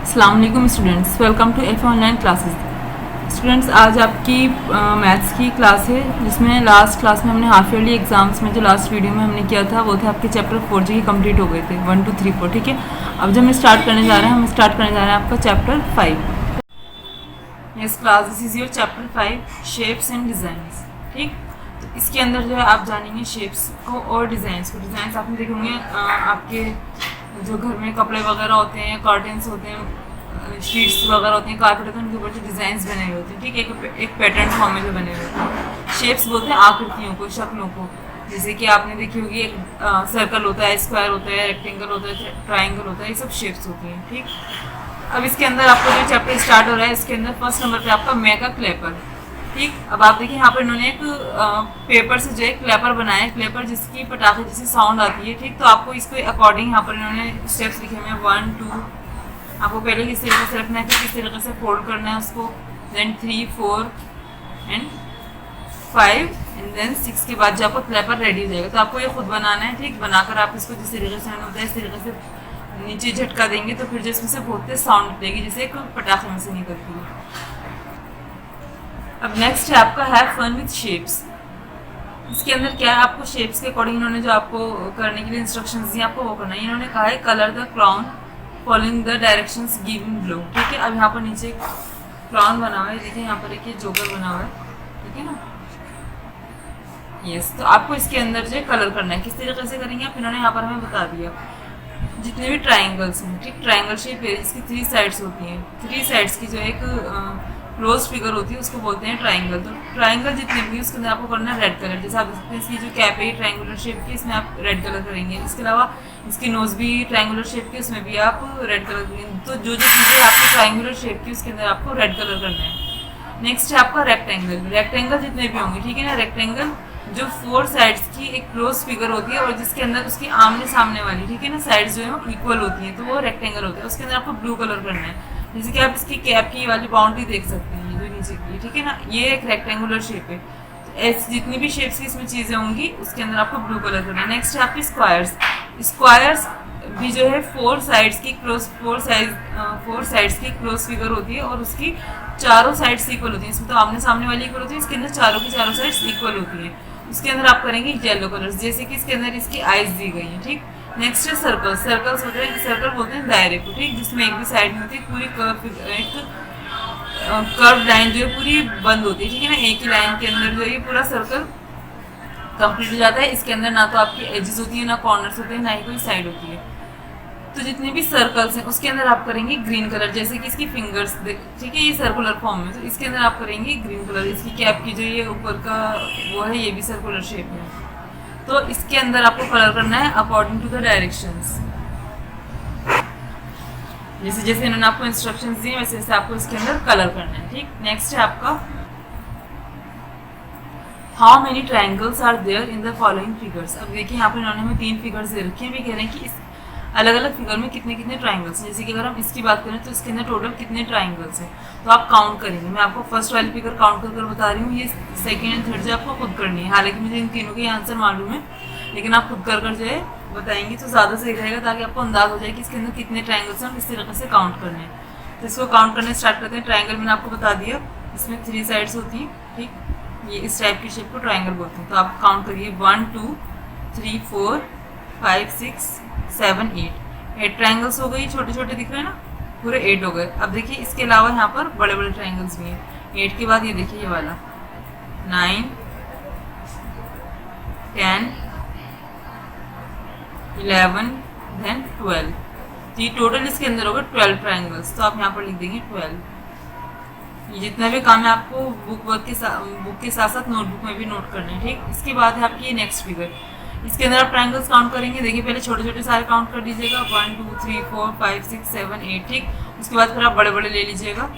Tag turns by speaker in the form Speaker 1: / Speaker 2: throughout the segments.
Speaker 1: अस्सलाम वालेकुम students, welcome to F online classes. Students, आज आपकी मैथ्स की क्लास है जिसमें लास्ट क्लास में हमने हाफ ईयरली एग्जाम्स में जो लास्ट वीडियो में हमने किया था वो थे आपके चैप्टर 4 जो कि कंप्लीट हो गए थे 1 2 3 4। ठीक है, अब जब हम स्टार्ट करने जा रहे हैं आपका chapter 5। Yes class, this is your chapter 5 shapes and designs. ठीक, तो इसके अंदर जो है आप जानेंगे शेप्स को और डिज़ाइंस को। डिज़ाइंस आपने देखे होंगे आपके जो घर में कपड़े वगैरह होते हैं, कर्टन्स होते हैं, शीट्स वगैरह होती हैं, कारपेट होते हैं, उनके ऊपर जो डिज़ाइंस बने हुए होते हैं। ठीक है, एक पैटर्न फॉर्म में जो बने हुए होते हैं। शेप्स बोलते हैं आकृतियों को, शक्लों को। जैसे कि आपने देखी होगी एक सर्कल होता है, स्क्वायर होता है, रेक्टेंगल होता है, ट्राइंगल होता है, ये सब शेप्स होती हैं। ठीक, अब इसके अंदर आपका जो चैप्टर स्टार्ट हो रहा है इसके अंदर फर्स्ट नंबर पे आपका मेगा क्लैपर। ठीक, अब आप देखिए यहाँ पर इन्होंने एक पेपर से जो है क्लैपर बनाया है, क्लैपर जिसकी पटाखे जैसी साउंड आती है। ठीक, तो आपको इसके अकॉर्डिंग यहाँ पर इन्होंने स्टेप्स लिखे हुए हैं 1 2। आपको पहले किस तरीके से रखना है, फिर किस तरीके से फोल्ड करना है उसको, देन 3 4 एंड 5 एंड देन 6 के बाद जो आपको क्लैपर रेडी हो जाएगा। तो आपको ये खुद बनाना है। ठीक, बनाकर आप इसको जिस तरीके से होता है इस तरीके से नीचे झटका देंगे तो फिर जो इसमें से बहुत तेज साउंड निकलेगी जैसे एक पटाखे में से निकलती है। अब नेक्स्ट है आपका हैव फन विद शेप्स। इसके अंदर क्या है, आपको शेप्स के अकॉर्डिंग इन्होंने जो आपको करने के लिए इंस्ट्रक्शंस दी आपको वो करना है। इन्होंने कहा है colour the crown following the directions given below. ठीक है, अब यहाँ पर नीचे क्राउन बना हुआ है, देखिए यहाँ पर एक ये जोकर बना हुआ है। ठीक है ना, यस। तो आपको इसके अंदर जो है कलर करना है, किस तरीके से करेंगे आप, इन्होंने यहाँ पर हमें बता दिया। जितने भी ट्राइंगल्स हैं, ठीक, ट्राइंगल शेप है, इसकी 3 साइड्स होती हैं। 3 साइड्स की जो एक क्लोज फिगर होती है उसको बोलते हैं ट्राइंगल। तो ट्राइंगल जितने भी उसके अंदर आपको करना है रेड कलर। जैसे आप देख सकते हैं इसकी जो कैप है ट्राइंगुलर शेप की, इसमें आप रेड कलर करेंगे। इसके अलावा इसकी नोज भी ट्राइंगुलर शेप की, उसमें भी आप रेड कलर करेंगे। तो जो जो चीज़ें आपकी ट्राइंगुलर शेप की उसके अंदर आपको रेड कलर करना है। नेक्स्ट है आपका रेक्टेंगल। रेक्टेंगल जितने भी होंगे, ठीक है ना, रेक्टेंगल जो 4 साइड्स की एक क्लोज फिगर होती है और जिसके अंदर उसकी आमने सामने वाली, ठीक है ना, साइड्स जो है वो इक्वल होती हैं, तो वो रेक्टेंगल होता है। उसके अंदर आपको ब्लू कलर करना है। जैसे कि आप इसकी कैप की वाली बाउंड्री देख सकते हैं, जो नीचे की, ठीक है ना, ये एक रेक्टेंगुलर शेप है। तो ऐसी जितनी भी शेप्स की इसमें चीज़ें होंगी उसके अंदर आपको ब्लू कलर करना है। नेक्स्ट है आपकी स्क्वायर्स। स्क्वायर्स भी जो है 4 साइड्स की क्लोज फिगर होती है और उसकी चारों साइड्स इक्वल होती है। इसमें तो आमने सामने वाली इक्वल होती है, इसके अंदर चारों की चारों साइड्स इक्वल होती है। उसके अंदर आप करेंगे येलो कलर्स, जैसे कि इसके अंदर इसकी आइज दी गई है। ठीक, नेक्स्ट है सर्कल्स। सर्कल्स होते हैं, सर्कल बोलते हैं दायरे को, ठीक, जिसमें एक भी साइड नहीं होती, पूरी कर्व लाइन जो है पूरी बंद होती है। ठीक है ना, एक ही लाइन के अंदर जो है ये पूरा सर्कल कंप्लीट हो जाता है। इसके अंदर ना तो आपकी एजेस होती है, ना कॉर्नर्स होते हैं, ना ही कोई साइड होती है। तो जितने भी सर्कल्स हैं उसके अंदर आप करेंगे ग्रीन कलर, जैसे कि इसकी फिंगर्स, ठीक है, ये सर्कुलर फॉर्म में, तो इसके अंदर आप करेंगे ग्रीन कलर। इसकी कैप की जो ये ऊपर का वो है ये भी सर्कुलर शेप है। तो इसके अंदर आपको कलर करना है अकॉर्डिंग टू द डायरेक्शंस। जैसे जैसे इन्होंने आपको इंस्ट्रक्शंस दिए वैसे वैसे आपको इसके अंदर कलर करना है। ठीक, नेक्स्ट है आपका how many triangles are there in the following figures. अब देखिए यहाँ पर इन्होंने हमें 3 फिगर्स दे रखे हैं, भी कह रहे हैं कि इस अलग अलग फिगर में कितने कितने ट्राइंगल्स हैं। जैसे कि अगर हम इसकी बात करें तो इसके अंदर टोटल कितने ट्राइंगल्स हैं, तो आप काउंट करेंगे। मैं आपको फर्स्ट वाली फिगर काउंट कर बता रही हूँ, ये सेकंड एंड थर्ड जो आपको खुद करनी है। हालांकि मुझे इन तीनों के आंसर मालूम है, लेकिन आप खुद कर जो है बताएंगे तो ज़्यादा सही रहेगा, ताकि आपको अंदाज हो जाए कि इसके अंदर कितने ट्राइंगल्स हैं और किस तरीके से काउंट करने हैं। तो इसको काउंट करने स्टार्ट करते हैं। ट्राइंगल मैंने आपको बता दिया, इसमें 3 साइड्स होती हैं। ठीक, ये इस टाइप की शेप को ट्राइंगल बोलते हैं। तो आप काउंट करिए 1 2 3 4 5 6 7 8 ट्राइंगल्स हो गई। छोटे छोटे दिख रहे हैं ना, पूरे 8 हो गए। अब देखिए इसके अलावा यहाँ पर बड़े बड़े ट्राइंगल्स भी हैं। 8 के बाद ये देखिए ये वाला 9 10 11 देन 12। तो ये टोटल इसके अंदर होगा 12 ट्राइंगल्स। तो आप यहाँ पर लिख देंगे 12। ये जितना भी काम है आपको बुक के साथ साथ नोटबुक में भी नोट करना है। ठीक, इसके बाद है आपकी ये नेक्स्ट फिगर। इसके अंदर आप ट्राइंगल्स काउंट करेंगे। देखिए पहले छोटे छोटे सारे काउंट कर लीजिएगा, 1 2 3 4 5 6 7 8। ठीक, उसके बाद फिर आप बड़े बड़े ले लीजिएगा।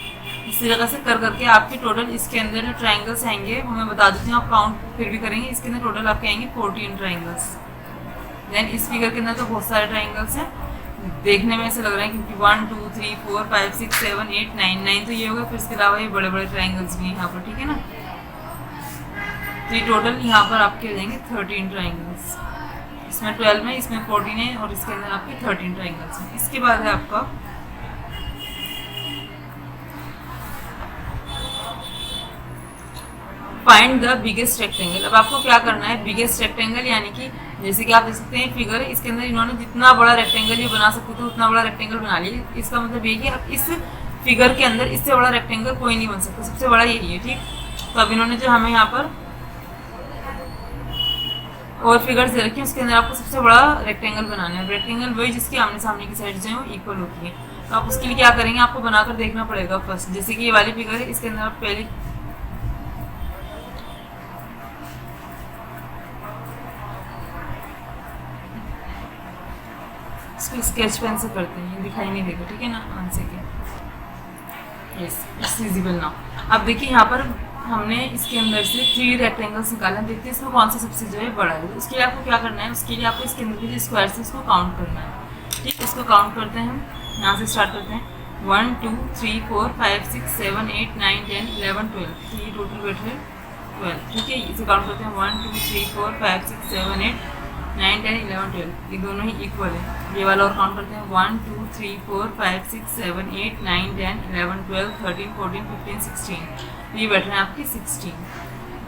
Speaker 1: इस तरीके से कर करके आपके टोटल इसके अंदर जो ट्राइंगल्स आएंगे वो मैं बता देती हूँ, आप काउंट फिर भी करेंगे। इसके अंदर टोटल आपके आएंगे 14 ट्राइंगल्स। देन इस फिगर के अंदर तो बहुत सारे ट्राइंगल्स हैं, देखने में ऐसे लग रहा है क्योंकि 1 2 3 4 5 6 7 8 9 तो ये होगा। फिर इसके अलावा ये बड़े बड़े ट्राइंगल्स भी हैं यहाँ पर, ठीक है ना। तो ये टोटल यहाँ पर आपके हो जाएंगे 13 ट्राइंगल्स। इसमें 12 है, इसमें 14 है और इसके अंदर आपके 13 ट्राइंगल्स हैं। इसके बाद है आपका फाइंड द बिगेस्ट रेक्टेंगल। अब आपको क्या करना है, बिगेस्ट रेक्टेंगल यानी कि जैसे कि आप देख सकते हैं फिगर, इसके अंदर इन्होंने जितना बड़ा रेक्टेंगल ये बना सकते थे उतना बड़ा रेक्टेंगल बना लिया। इसका मतलब ये कि अब इस फिगर के अंदर इससे बड़ा रेक्टेंगल कोई नहीं बन सकता, सबसे बड़ा यही है, ठीक। तो अब इन्होंने जो हमें यहाँ पर और फिगर्स दे रखी है उसके अंदर आपको सबसे बड़ा रेक्टेंगल बनाना है। रेक्टेंगल वही जिसकी आमने सामने की साइड जो है वो इक्वल होती है। तो आप उसके लिए क्या करेंगे, आपको बनाकर देखना पड़ेगा फर्स्ट। जैसे कि ये वाली फिगर है, इसके अंदर आप पहले इसको स्केच पेन से करते हैं, दिखाई नहीं देगा, ठीक है ना। 1 second, yes it's visible now. अब देखिए यहाँ पर हमने इसके अंदर से 3 रेक्टेंगल्स निकाले हैं। देखते हैं इसमें कौन सा सबसे जो है बड़ा है। उसके लिए आपको क्या करना है, उसके लिए आपको इसके अंदर के जो स्क्वायर्स है उसको काउंट करना है, ठीक। इसको काउंट करते हैं हम, यहाँ से स्टार्ट करते हैं। 1 2 3 4 5 6 7 8 9 10 11 12, ये टोटल बैठ है 12, ठीक है। इसे काउंट करते हैं 1 2 3 4 5 6 7 8 9 10 11 12, ये दोनों ही इक्वल है। ये वाला और काउंट करते हैं 1 2 3 4 5 6 7 8 9 10 11 12 13 14 15 16, ये बैठ रहे हैं आपके 16।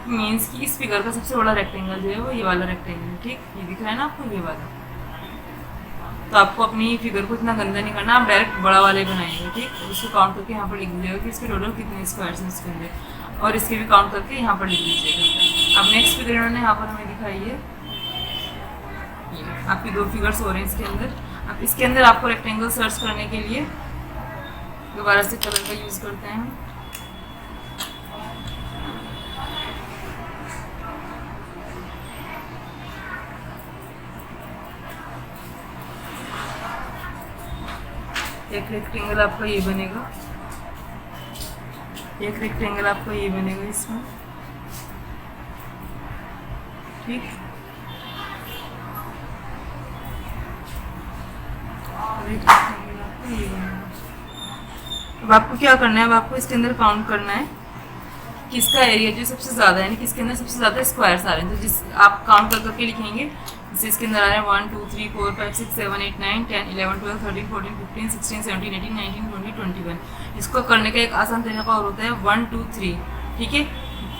Speaker 1: मीन्स कि इस फिगर का सबसे बड़ा रेक्टेंगल जो है वो ये वाला रेक्टेंगल है, ठीक। ये दिख रहा है ना आपको, ये वाला। तो आपको अपनी फिगर को इतना गंदा नहीं करना, आप डायरेक्ट बड़ा वाले बनाएंगे, ठीक। उसको काउंट करके यहाँ पर लिख दीजिएगा कि इसके टोटल कितने स्क्वायर्स हैं इसके अंदर, और इसके भी काउंट करके यहाँ पर लिख दीजिएगा। अब नेक्स्ट फिगर इन्होंने यहाँ पर हमें दिखाई है, आपकी 2 फिगर्स हो रहे हैं इसके अंदर। अब इसके अंदर आपको रेक्टेंगल सर्च करने के लिए दोबारा से कलर का यूज़ करते हैं हम। एक रेक्टेंगल आपका ये बनेगा, एक रेक्टेंगल आपका ये बनेगा इसमें, ठीक। अब आपको क्या करना है, अब आपको इसके अंदर काउंट करना है कि इसका एरिया जो सबसे ज़्यादा है, यानी कि इसके अंदर सबसे ज़्यादा स्क्वायर्स आ रहे हैं। तो जिस आप काउंट कर करके लिखेंगे, जैसे इसके अंदर आ रहे हैं 1 2 3 4 5 6 7 8 9 10 11 12 13 14 15 16 17 18 19 20 21। इसको करने का एक आसान तरीका और होता है 1 2 3, ठीक है।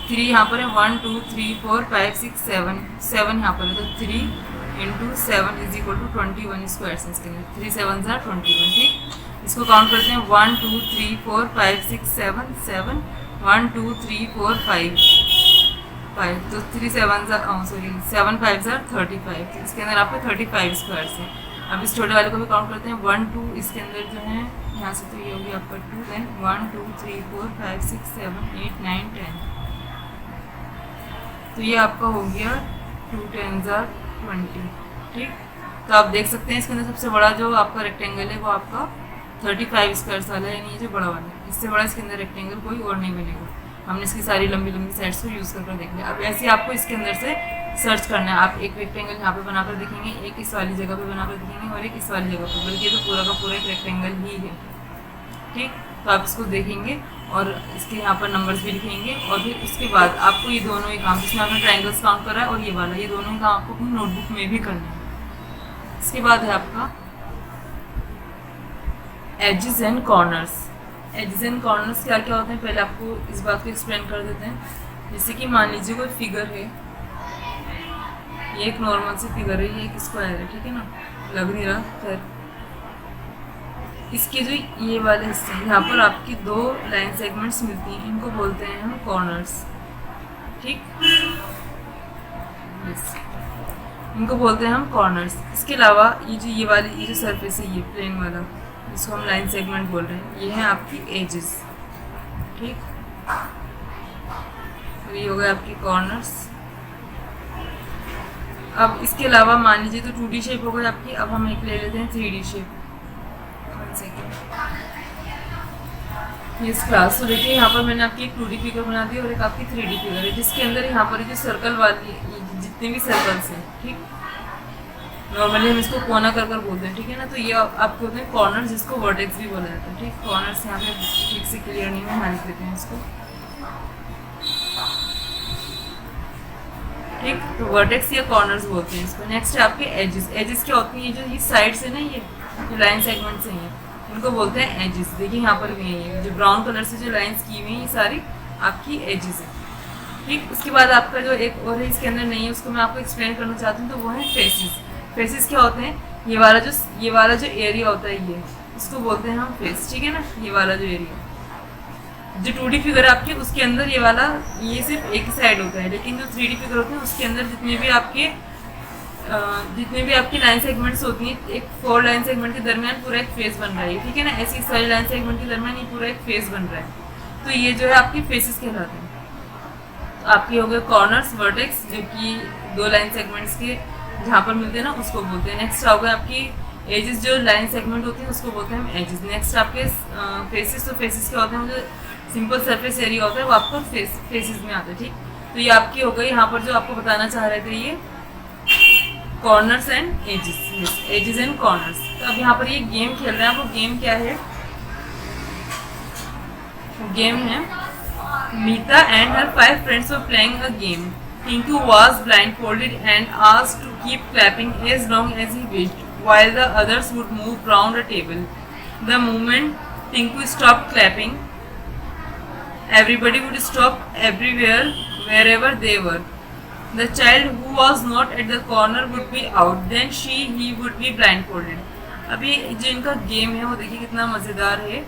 Speaker 1: 3 यहाँ पर है, 1 2 3 4 5 6 7 7 यहाँ पर है, तो 3 इंटू 7 इज इक्वल टू 21 स्क्वायर्स इसके अंदर, 3 7 21, ठीक। इसको काउंट करते हैं 1 2 3 4 5 6 7 7 1 2 3 4 5 5, तो 3 7 7 5 35, इसके अंदर आपके 35 स्क्वायर्स है। अब इस छोटे वाले को भी काउंट करते हैं 1 2, इसके अंदर जो है यहाँ से तो ये होगी आपका 2, देन 1 2 3 4 5 6 7 8 9 10, तो ये आपका हो गया 2 10 20, ठीक। तो आप देख सकते हैं इसके अंदर सबसे बड़ा जो आपका रेक्टेंगल है वो आपका 35 स्क्वायर्स वाला है, यानी ये जो बड़ा वाला है। इससे बड़ा इसके अंदर रेक्टेंगल कोई और नहीं बनेगा। हमने इसकी सारी लंबी लंबी साइड्स को यूज़ कर देख लिया। अब ऐसे आपको इसके अंदर से सर्च करना है। आप एक रेक्टेंगल यहाँ पे बनाकर देखेंगे, एक इस वाली जगह पे बनाकर देखेंगे और एक इस वाली जगह पे, बल्कि तो पूरा का पूरा एक रेक्टेंगल ही है, ठीक। तो आप इसको देखेंगे और इसके यहाँ पर नंबर्स भी लिखेंगे, और फिर उसके बाद आपको ये दोनों ही काम, जिसमें आपने ट्राइंगल्स काउंट करा है और ये वाला, ये दोनों ही काम आपको अपनी नोटबुक में भी करना है। इसके बाद है आपका edges and corners. Edges and corners क्या क्या होते हैं, पहले आपको इस बात को एक्सप्लेन कर देते हैं। जैसे कि मान लीजिए कोई फिगर है, ये एक नॉर्मल सी फिगर है, ये एक स्क्वायर है, ठीक है ना, लग नहीं रहा, खैर। इसके जो ये वाले हिस्से हैं, यहाँ पर आपकी 2 लाइन सेगमेंट्स मिलती हैं, इनको बोलते हैं हम कॉर्नर्स, ठीक। इनको बोलते हैं हम कॉर्नर्स। इसके अलावा ये वाली ये जो सरफेस है, ये प्लेन वाला, इसको हम लाइन सेगमेंट बोल रहे हैं, ये है आपकी एजेस, ठीक। और ये हो गए आपकी कॉर्नर्स। अब इसके अलावा मान लीजिए तो 2D शेप हो गई आपकी। अब हम एक ले लेते हैं 3D शेप। 1 सेकेंड, इस क्लास तो देखिए यहाँ पर मैंने आपकी एक 2D फिगर बना दी और एक आपकी 3D फिगर है, जिसके अंदर यहाँ पर जो सर्कल वाली जितने भी सर्कल्स हैं, ठीक, नॉर्मली हम इसको कोना कर बोलते हैं, ठीक है ना। तो ये आपको होते हैं कॉर्नर, जिसको वर्टेक्स भी बोला जाता है, ठीक। कॉर्नर्स यहाँ पे ठीक से क्लियर नहीं है, मान लेते हैं इसको, ठीक। तो वर्टेक्स या कॉर्नर्स बोलते हैं इसको। नेक्स्ट है आपके एजेस। एजेस क्या होती है, ये जो इस साइड से ना, ये जो लाइन सेगमेंट्स हैं, इनको बोलते हैं एजेस। देखिए यहाँ पर भी है, ये जो ब्राउन कलर से जो लाइंस की हुई हैं, ये सारी आपकी एजेस है, ठीक, उसके बाद आपका जो एक और है इसके अंदर नहीं है, उसको मैं आपको एक्सप्लेन करना चाहती हूँ, तो वो है फेसेस। फेसेस क्या होते हैं? ये वाला जो एरिया होता है, ये इसको बोलते हैं हम फेस, ठीक है ना। ये वाला जो एरिया, जो 2D फिगर आपके, उसके अंदर ये सिर्फ एक ही साइड होता है, लेकिन जो 3D फिगर होते हैं उसके अंदर जितने भी आपकी लाइन सेगमेंट्स होती हैं, एक 4 लाइन सेगमेंट के दरमियान पूरा एक फेस बन रहा है, ठीक है ना। ऐसी सारी लाइन सेगमेंट के दरमियान ये पूरा एक फेस बन रहा है, तो ये जो है आपके फेसेस कहलाते हैं। तो आपके हो गए कॉर्नर्स, वर्टेक्स, जो कि 2 लाइन सेगमेंट्स के जहाँ पर मिलते हैं ना, उसको बोलते हैं। नेक्स्ट हो गए आपकी एजेस, जो लाइन सेगमेंट होती है उसको बोलते हैं हम एजेस। नेक्स्ट आपके फेसेस, तो फेसेस क्या होते हैं? जो सिंपल सरफेस एरिया होता है वो आपको फेसेस में आता है, ठीक। तो ये आपकी हो गई यहाँ पर जो आपको बताना चाह रहे थे, ये corners and edges, edges and corners. तो अब यहाँ पर ये गेम खेल रहे हैं, वो गेम क्या है? गेम है Meeta and her 5 friends were playing a game. Tinku was blindfolded and asked to keep clapping as long as he wished, while the others would move round a table. The moment Tinku stopped clapping, everybody would stop everywhere, wherever they were. The child who was not at the corner would be out, then he would be blindfolded. अभी जो इनका game है वो देखिए कितना मज़ेदार है।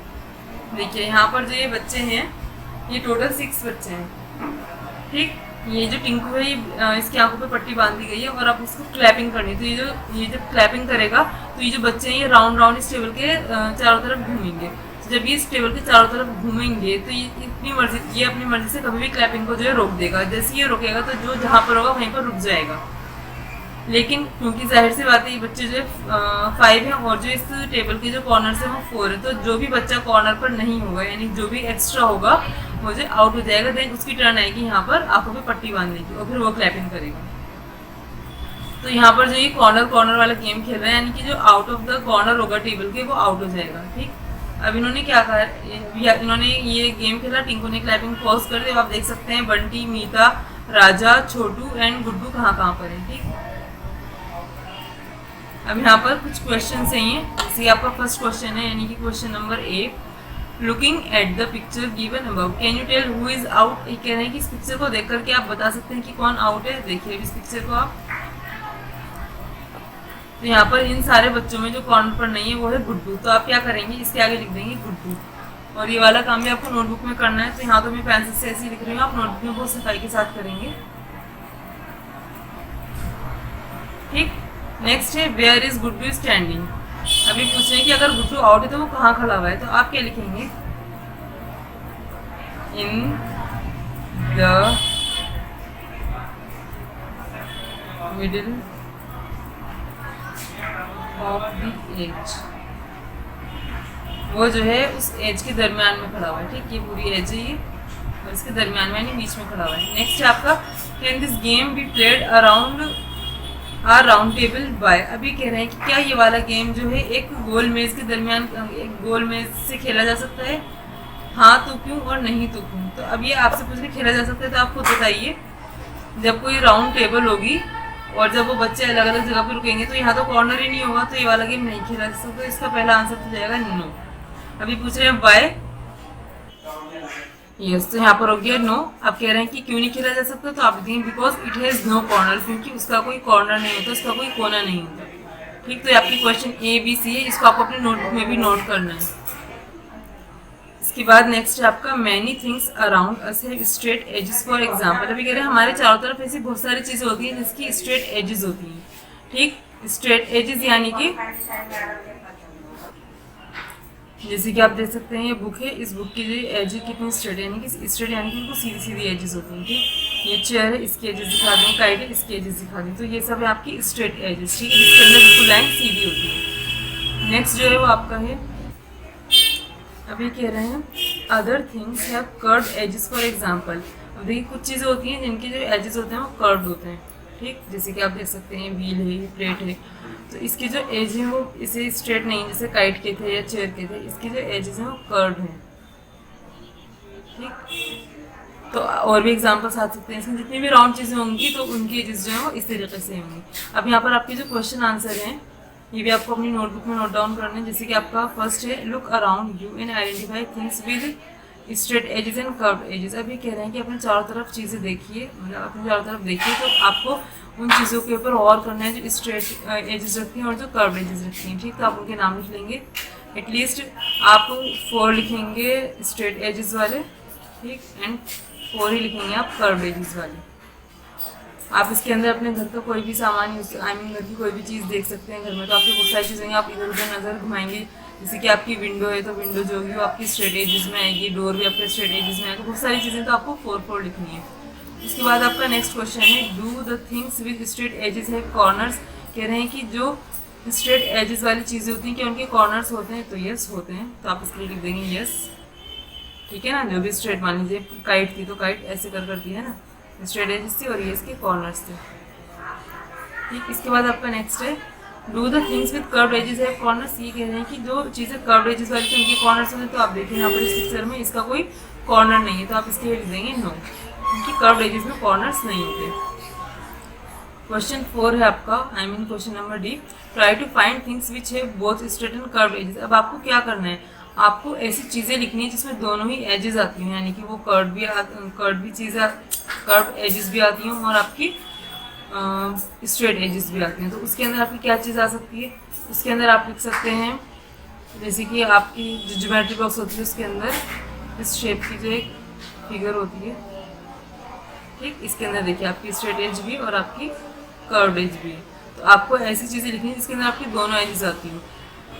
Speaker 1: देखिए यहाँ पर जो ये बच्चे हैं, ये टोटल 6 बच्चे हैं, ठीक। ये जो टिंकू है, ये इसकी आंखों पे पट्टी बांध दी गई है और अब उसको क्लैपिंग करनी है। तो ये जब क्लैपिंग करेगा तो ये जो बच्चे हैं ये राउंड इस टेबल के चारों तरफ घूमेंगे। तो जब ये इस टेबल के चारों तरफ घूमेंगे तो ये अपनी मर्जी से कभी भी क्लैपिंग को जो है रोक देगा। जैसे ये रोकेगा तो जो जहाँ पर होगा वहीं पर रुक जाएगा। लेकिन क्योंकि जाहिर सी बात है ये बच्चे जो 5 हैं और जो इस टेबल के जो कॉर्नर से वो 4 है, तो जो भी बच्चा कॉर्नर पर नहीं होगा, यानी जो भी एक्स्ट्रा होगा वो जो आउट हो जाएगा। देन उसकी टर्न आएगी यहाँ पर आंखों पे पट्टी बांधने की और फिर वो क्लैपिंग करेगा। तो यहाँ पर जो ये कॉर्नर वाला गेम खेल रहे हैं, यानी कि जो आउट ऑफ द कॉर्नर होगा टेबल के वो आउट हो जाएगा, ठीक। अब इन्होंने क्या कहा, इन्होंने ये गेम खेला, टिंकू ने क्लैपिंग पॉज कर दी। आप देख सकते हैं बंटी, मीता, राजा, छोटू एंड गुड्डू कहाँ पर है, ठीक। अब यहाँ पर कुछ क्वेश्चन ही हैं। जैसे आपका फर्स्ट क्वेश्चन है, यानी कि question number 1, looking at the picture given above can you tell who is out. ये कह रहे हैं कि इस पिक्चर को देख करके आप बता सकते हैं कि कौन आउट है। देखिए इस पिक्चर को आप, तो यहाँ पर इन सारे बच्चों में जो कॉर्नर पर नहीं है वो है गुड्डू। तो आप क्या करेंगे, इसके आगे लिख देंगे गुड्डू। और ये वाला काम भी आपको नोटबुक में करना है। तो यहाँ तो मैं पेंसिल से ऐसे लिख रही हूँ, आप नोटबुक में बहुत सफाई के साथ करेंगे, ठीक। नेक्स्ट है वेयर इज गुड्डू स्टैंडिंग। अभी पूछ रहे हैं कि अगर गुड्डू आउट है तो वो कहाँ खड़ा हुआ है। तो आप क्या लिखेंगे, in the middle of the edge. वो जो है उस एज के दरमियान में खड़ा हुआ है, ठीक। ये पूरी एज है ये, और इसके दरमियान में यानी बीच में खड़ा हुआ है। नेक्स्ट है आपका can this game be played around a round table by. अभी कह रहे हैं कि क्या ये वाला गेम जो है एक गोल मेज के दरमियान, एक गोल मेज से खेला जा सकता है। हाँ तो क्यों और नहीं तो क्यों। तो अब ये आपसे पूछ के खेला जा सकता है, तो आप खुद बताइए। जब कोई राउंड टेबल होगी और जब वो बच्चे अलग अलग जगह पर रुकेंगे तो यहाँ तो कॉर्नर ही नहीं होगा, तो ये वाला गेम नहीं खेला जा सकता। तो इसका पहला आंसर तो जाएगा नो। अभी पूछ रहे हैं बाय, यस, तो यहाँ पर हो गया नो। आप कह रहे हैं कि क्यों नहीं खेला जा सकता, तो आप देखेंगे because it has no corner, क्योंकि उसका कोई कॉर्नर नहीं होता, उसका कोई कोना नहीं होता, ठीक। तो आपकी क्वेश्चन ABC है, इसको आपको अपनी नोटबुक में भी नोट करना है। इसके बाद नेक्स्ट है आपका many things around us have straight edges for example. अभी कह रहे हैं हमारे चारों तरफ ऐसी बहुत सारी चीज़ें होती हैं जिसकी स्ट्रेट एजेस होती हैं, ठीक। स्ट्रेट एजेस यानी कि जैसे कि आप देख सकते हैं ये बुक है, इस बुक की जो एज कितनी स्ट्रेट है, यानी कि स्ट्रेट यानी कि इनको सीधी सीधी एजेस होती हैं, ठीक। ये चेयर है, इसकी एजेस दिखा दें, काइट है, इसकी एजेस दिखा दें। तो ये सब है आपकी स्ट्रेट एजेस, ठीक है, जिसके अंदर बिल्कुल लाइन सीधी होती है। नेक्स्ट जो है वो आपका है, अभी कह रहे हैं other things have curved edges for example. अब देखिए कुछ चीज़ें होती हैं जिनके जो एजेस होते हैं वो कर्व्ड होते हैं, ठीक। जैसे कि आप देख सकते हैं व्हील है, प्लेट है, तो इसकी जो एज है वो इसे स्ट्रेट नहीं, जैसे काइट के थे या चेयर के थे, इसकी जो एजेस हैं वो कर्व्ड हैं, ठीक। तो और भी एग्जांपल्स आ सकते हैं इसमें, जितनी भी राउंड चीज़ें होंगी तो उनकी एजेस जो है वो इस तरीके से होंगी। अब यहाँ पर आपके जो क्वेश्चन आंसर हैं ये भी आपको अपनी नोटबुक में नोट डाउन करना है। जैसे कि आपका फर्स्ट है look around you and identify things with straight edges and curve edges. अब ये कह रहे हैं कि अपने चारों तरफ चीज़ें देखिए, मतलब अपने चारों तरफ देखिए तो आपको उन चीज़ों के ऊपर गौर करना है जो स्ट्रेट एजेस रखती हैं और जो कर्व एजेस रखती हैं। ठीक, तो आप उनके नाम लिख लेंगे। एटलीस्ट आप 4 लिखेंगे स्ट्रेट एजेस वाले, ठीक, एंड 4 ही लिखेंगे आप कर्व एजेस वाले। आप इसके अंदर अपने घर का कोई भी सामान यूज, आई मीन घर की कोई भी चीज़ देख सकते हैं घर में, तो आपकी बहुत सारी चीज़ें आप इधर उधर नज़र घुमाएंगे। जैसे कि आपकी विंडो है तो विंडो जो होगी वो आपकी स्ट्रेट एजेस में आएगी, डोर भी आपके स्ट्रेट एजेस में आएगा। बहुत सारी चीज़ें तो आपको 4 लिखनी है। उसके बाद आपका नेक्स्ट क्वेश्चन है, do the things with straight edges have corners. कह रहे हैं कि जो स्ट्रेट एजेस वाली चीज़ें होती हैं क्या उनके कॉर्नर्स होते हैं, तो यस होते हैं, तो आप इसके लिए लिख देंगे यस। ठीक है ना, जो भी स्ट्रेट, मान लीजिए काइट थी तो काइट ऐसे करती है ना, स्ट्रेट एजेस थी और ये इसके कॉर्नर्स थे। ठीक, इसके बाद आपका नेक्स्ट है, do the things with curved edges have corners. ये कह रहे हैं कि जो चीज़ें कर्व्ड एजेस वाली थी उनके कॉर्नर्स होते हैं, तो आप देखिए यहाँ पर इस पिक्चर में इसका कोई कॉर्नर नहीं है, तो आप इसके लिए लिख देंगे नो, क्योंकि कर्व्ड एजेस में कॉर्नर्स नहीं होते। क्वेश्चन 4 है आपका, I mean question number D, try to find things which have both straight and curved edges. अब आपको क्या करना है, आपको ऐसी चीज़ें लिखनी है जिसमें दोनों ही एजेस आती हैं, यानी कि वो कर्व्ड भी चीज़ें, कर्व्ड एजेस भी आती हैं और आपकी स्ट्रेट एजेस भी आती हैं। तो उसके अंदर आपकी क्या चीज़ आ सकती है, उसके अंदर आप लिख सकते हैं जैसे कि आपकी जो ज्योमेट्री बॉक्स होती है उसके अंदर इस शेप की जो एक फिगर होती है, ठीक, इसके अंदर देखिए आपकी स्ट्रेट एज भी और आपकी कर्व्ड एज भी है। तो आपको ऐसी चीज़ें लिखनी है जिसके अंदर आपकी दोनों एजेस आती हैं।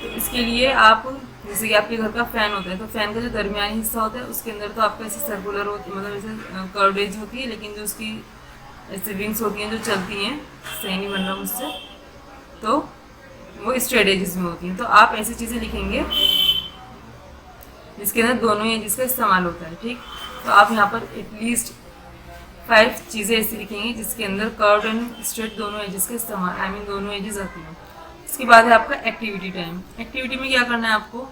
Speaker 1: तो इसके लिए आप, जैसे कि आपके घर का फ़ैन होता है तो फ़ैन का जो दरमियानी हिस्सा होता है उसके अंदर तो आपका ऐसे सर्कुलर होती, मतलब ऐसे कर्व्ड एज होती है, लेकिन जो उसकी ऐसे विंग्स होती हैं जो चलती हैं, सही नहीं बन रहा मुझसे, तो वो स्ट्रेट एजेस में होती हैं। तो आप ऐसी चीज़ें लिखेंगे जिसके अंदर दोनों एजेस का इस्तेमाल होता है। ठीक, तो आप यहाँ पर एटलीस्ट 5 चीज़ें ऐसी लिखेंगे जिसके अंदर कर्व्ड एंड स्ट्रेट दोनों एजेस का इस्तेमाल, आई मीन दोनों एजेस आती हैं। इसके बाद है आपका एक्टिविटी टाइम। एक्टिविटी में क्या करना है आपको,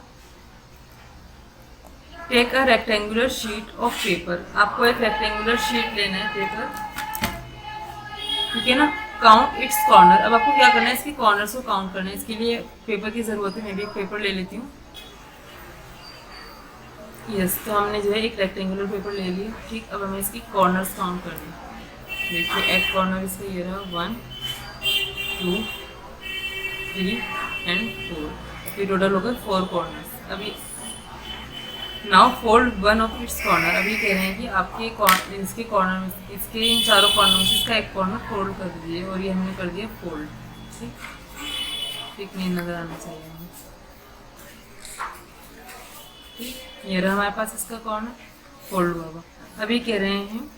Speaker 1: take a rectangular sheet of paper. आपको एक रेक्टेंगुलर शीट लेना है पेपर, ठीक है ना, काउंट इट्स कॉर्नर। अब आपको क्या करना है, इसके कॉर्नर्स को काउंट करना है। इसके लिए पेपर की ज़रूरत है, मैं भी एक पेपर ले लेती हूँ। यस, तो हमने जो है एक रेक्टेंगुलर पेपर ले लिया। ठीक, अब हमें इसकी कॉर्नर्स काउंट करनी है। देखिए एक कॉर्नर इसका ये रहा, 1 2 3 एंड 4, ये टोटल हो गए 4 कॉर्नर्स। अभी now fold one of its corner. अभी कह रहे हैं कि आपके इसके कॉर्नर में, इसके इन चारों कॉर्नर में से इसका एक कॉर्नर फोल्ड कर दीजिए, और ये हमने कर दिया फोल्ड। ठीक, नहीं नज़र आना चाहिए हमें। ठीक, ये रहा हमारे पास इसका कॉर्नर फोल्ड हुआ। अभी कह रहे हैं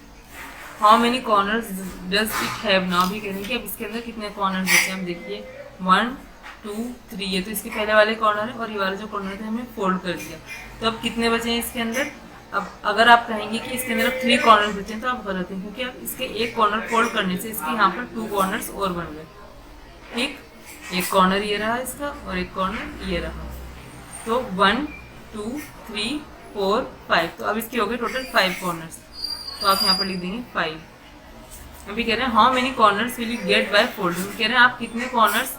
Speaker 1: how many corners does it have now. भी कह रहे हैं कि अब इसके अंदर कितने कॉर्नर्स होते हैं। हम देखिए 1 2 3, ये तो इसके पहले वाले कॉर्नर है और ये वाला जो कॉर्नर थे हमने फोल्ड कर दिया। तो अब कितने बचे हैं इसके अंदर। अब अगर आप कहेंगे कि इसके अंदर अब 3 कॉर्नर बचे हैं तो आप गलत हैं, क्योंकि अब इसके एक कॉर्नर फोल्ड करने से इसके यहाँ पर 2 कॉर्नर्स और बन गए। ठीक, एक कॉर्नर ये रहा इसका और एक कॉर्नर ये रहा, तो 1 2 3 4 5, तो अब इसके हो गए टोटल 5 कॉर्नर्स। तो आप यहाँ पर लिख देंगे 5। अभी कह रहे हैं how many corners will you get by folding. कह रहे हैं आप कितने कॉर्नर्स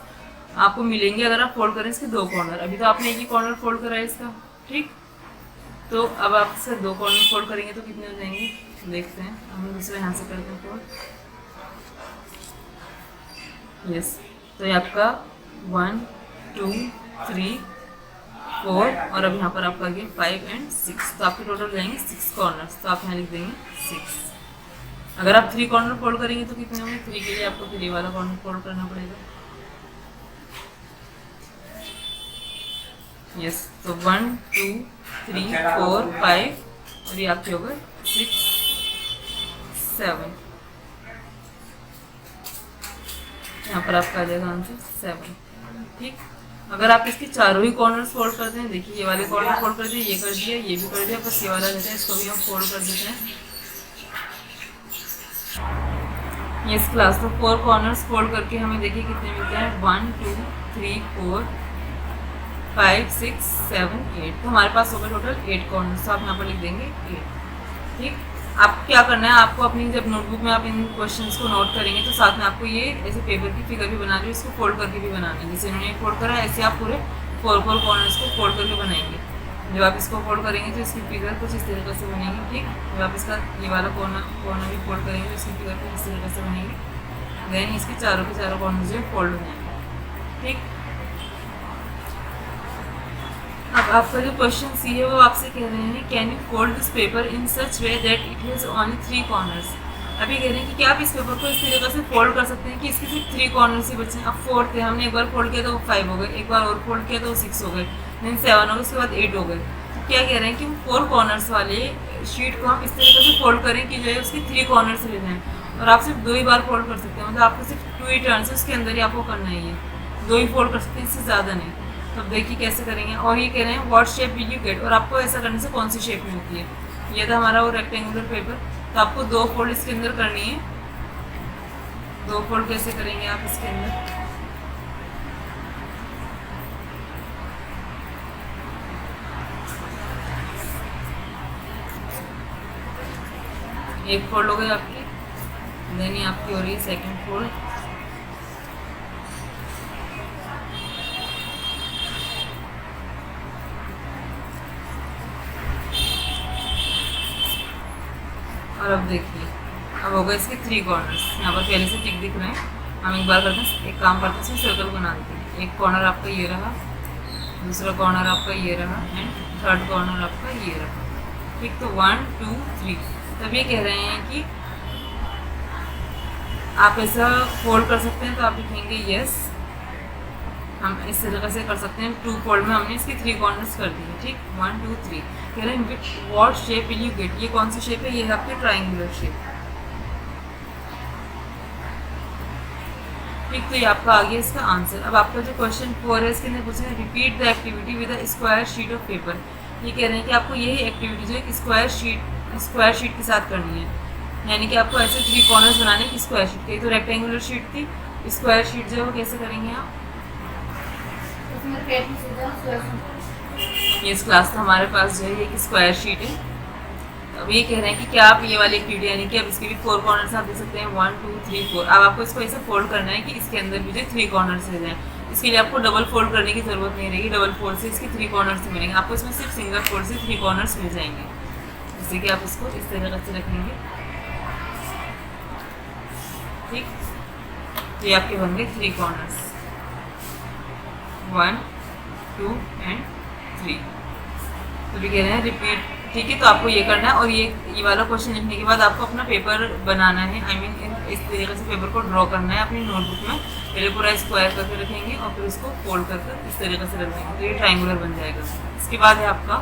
Speaker 1: आपको मिलेंगे अगर आप फोल्ड करें इसके 2 कॉर्नर। अभी तो आपने एक ही कॉर्नर फोल्ड करा है इसका। ठीक, तो अब आप इससे 2 कॉर्नर फोल्ड करेंगे तो कितने हो जाएंगे, देखते हैं। हम दूसरे यहाँ से करते हैं फोल्ड। यस, तो ये आपका 1 2 3 4 और अब यहाँ पर आपका गया 5 एंड 6, तो आपके टोटल जाएंगे 6 कॉर्नर्स। तो आप यहाँ लिख देंगे 6। अगर आप 3 कॉर्नर फोल्ड करेंगे तो कितने होंगे, 3 के लिए आपको 3 वाला कॉर्नर फोल्ड करना पड़ेगा। यस, तो 1 2 3 4 5 और ये आपके हो गए 6 7। यहाँ पर आपका आ जाएगा आंसर 7। ठीक, अगर आप इसके चारों ही कॉर्नर्स फोल्ड करते हैं, देखिए ये वाले कॉर्नर फोल्ड कर दिए, ये कर दिया, ये भी कर दिया, बस ये वाला रहता है, इसको भी हम फोल्ड कर देते हैं। यस क्लास, तो 4 कॉर्नर्स फोल्ड करके हमें देखिए कितने मिलते हैं, 1 2 3 4 5 6 7 8, तो हमारे पास होगा टोटल 8 कॉर्नर्स। तो आप यहाँ पर लिख देंगे 8। ठीक, आप क्या करना है, आपको अपनी जब नोटबुक में आप इन क्वेश्चंस को नोट करेंगे तो साथ में आपको ये ऐसे पेपर की फिगर भी बना ली, इसको फोल्ड करके भी बनाना है। जैसे इन्होंने फोल्ड करा है ऐसे आप पूरे 4 कॉर्नर्स को फोल्ड करके बनाएंगे। जब आप इसको फोल्ड करेंगे तो इसकी फिगर कुछ इस तरीके से बनेगी। ठीक, जब आप इसका ये वाला कोना भी फोल्ड करेंगे तो इसकी फिगर कुछ इस तरीके से बनेगी। देन इसके चारों के चारों कॉर्नर जो है फोल्ड हो जाएंगे। ठीक, अब आपका जो क्वेश्चन सी है वो आपसे कह रहे हैं can you fold this paper in such way that it has only 3 corners. अभी कह रहे हैं कि क्या आप इस पेपर को इस तरीके से फोल्ड कर सकते हैं कि इसके सिर्फ 3 कॉर्नर्स ही बचे हैं। अब 4 थे, हमने एक बार फोल्ड किया तो वो 5 हो गए, एक बार और फोल्ड किया तो वो 6 हो गए, देन 7 हो गए, उसके बाद 8 हो गए। तो क्या कह रहे हैं कि 4 कॉर्नर्स वाले शीट को हम इस तरीके से फोल्ड करें कि जो है उसके 3 कॉर्नर्स ले जाएँ, और आप सिर्फ 2 ही बार फोल्ड कर सकते हैं। मतलब आपको सिर्फ 2 ही टर्न है, उसके अंदर ही आपको करना है, ये 2 ही फोल्ड कर सकते हैं, इससे ज़्यादा नहीं। तो अब देखिए कैसे करेंगे। और ये कह रहे हैं what shape will you get, और आपको ऐसा करने से कौन सी शेप मिलती है। ये था हमारा वो रेक्टेंगुलर पेपर, तो आपको 2 फोल्ड इसके अंदर करनी है। 2 फोल्ड कैसे करेंगे आप इसके अंदर, एक फोल्ड हो गई आपकी, देन ये आपकी हो रही है सेकंड फोल्ड, और अब देखिए अब हो गए इसके 3 कॉर्नर्स। यहाँ पर पहले से टिक दिख रहे हैं। हम एक बार करते हैं, एक काम करते हैं, इसमें सर्कल बना देते हैं। एक कॉर्नर आपका ये रहा, दूसरा कॉर्नर आपका ये रहा, एंड थर्ड कॉर्नर आपका ये रहा। ठीक, तो 1 2 3। तब ये कह रहे हैं कि आप ऐसा फोल्ड कर सकते हैं, तो आप लिखेंगे यस, हम इस तरीके से कर सकते हैं। 2 फोल्ड में हमने इसके 3 कॉर्नर्स कर दिए। ठीक, 1 2 3। कह रहे हैं विच what shape will you get, ये कौन सी शेप है, ये है आपकी ट्राइंगुलर शेप। ठीक, तो ये आपका आ गया इसका आंसर। अब आपका जो क्वेश्चन 4 है, इसके अंदर पूछा है repeat the activity with a square sheet of paper. ये कह रहे हैं कि आपको यही एक्टिविटी जो है स्क्वायर शीट के साथ करनी है, यानी कि आपको ऐसे 3 कॉर्नर्स बनाने की स्क्वायर शीट के। तो रेक्टेंगुलर शीट थी, स्क्वायर शीट जो है वो कैसे करेंगे आप। ये इस क्लास का हमारे पास जो है एक स्क्वायर शीट है। अब ये कह रहे हैं कि क्या आप ये वाली एक्टिविटी, यानी कि अब इसके भी 4 कॉर्नर्स आप देख सकते हैं, 1 2 3 4। अब आपको इसको ऐसे फोल्ड करना है कि इसके अंदर भी जो 3 कॉर्नर्स रह जाएँ। इसके लिए आपको डबल फोल्ड करने की जरूरत नहीं रहेगी, डबल फोल्ड से इसके 3 कॉर्नर्स मिलेंगे, आपको इसमें सिर्फ सिंगल फोल्ड से 3 कॉर्नर्स मिल जाएंगे। जैसे कि आप इसको इस तरीके से रखेंगे। ठीक, तो ये आपके बन गए 3 कॉर्नर्स, 1 2 एंड 3। तो भी कह रहे हैं रिपीट। ठीक है, तो आपको ये करना है, और ये वाला क्वेश्चन लिखने के बाद आपको अपना पेपर बनाना है। आई मीन इस तरीके से पेपर को ड्रॉ करना है अपनी नोटबुक में। पहले पूरा स्क्वायर करके रखेंगे और फिर इसको फोल्ड करके इस तरीके से रख देंगे, तो ये ट्राइंगुलर बन जाएगा। इसके बाद है आपका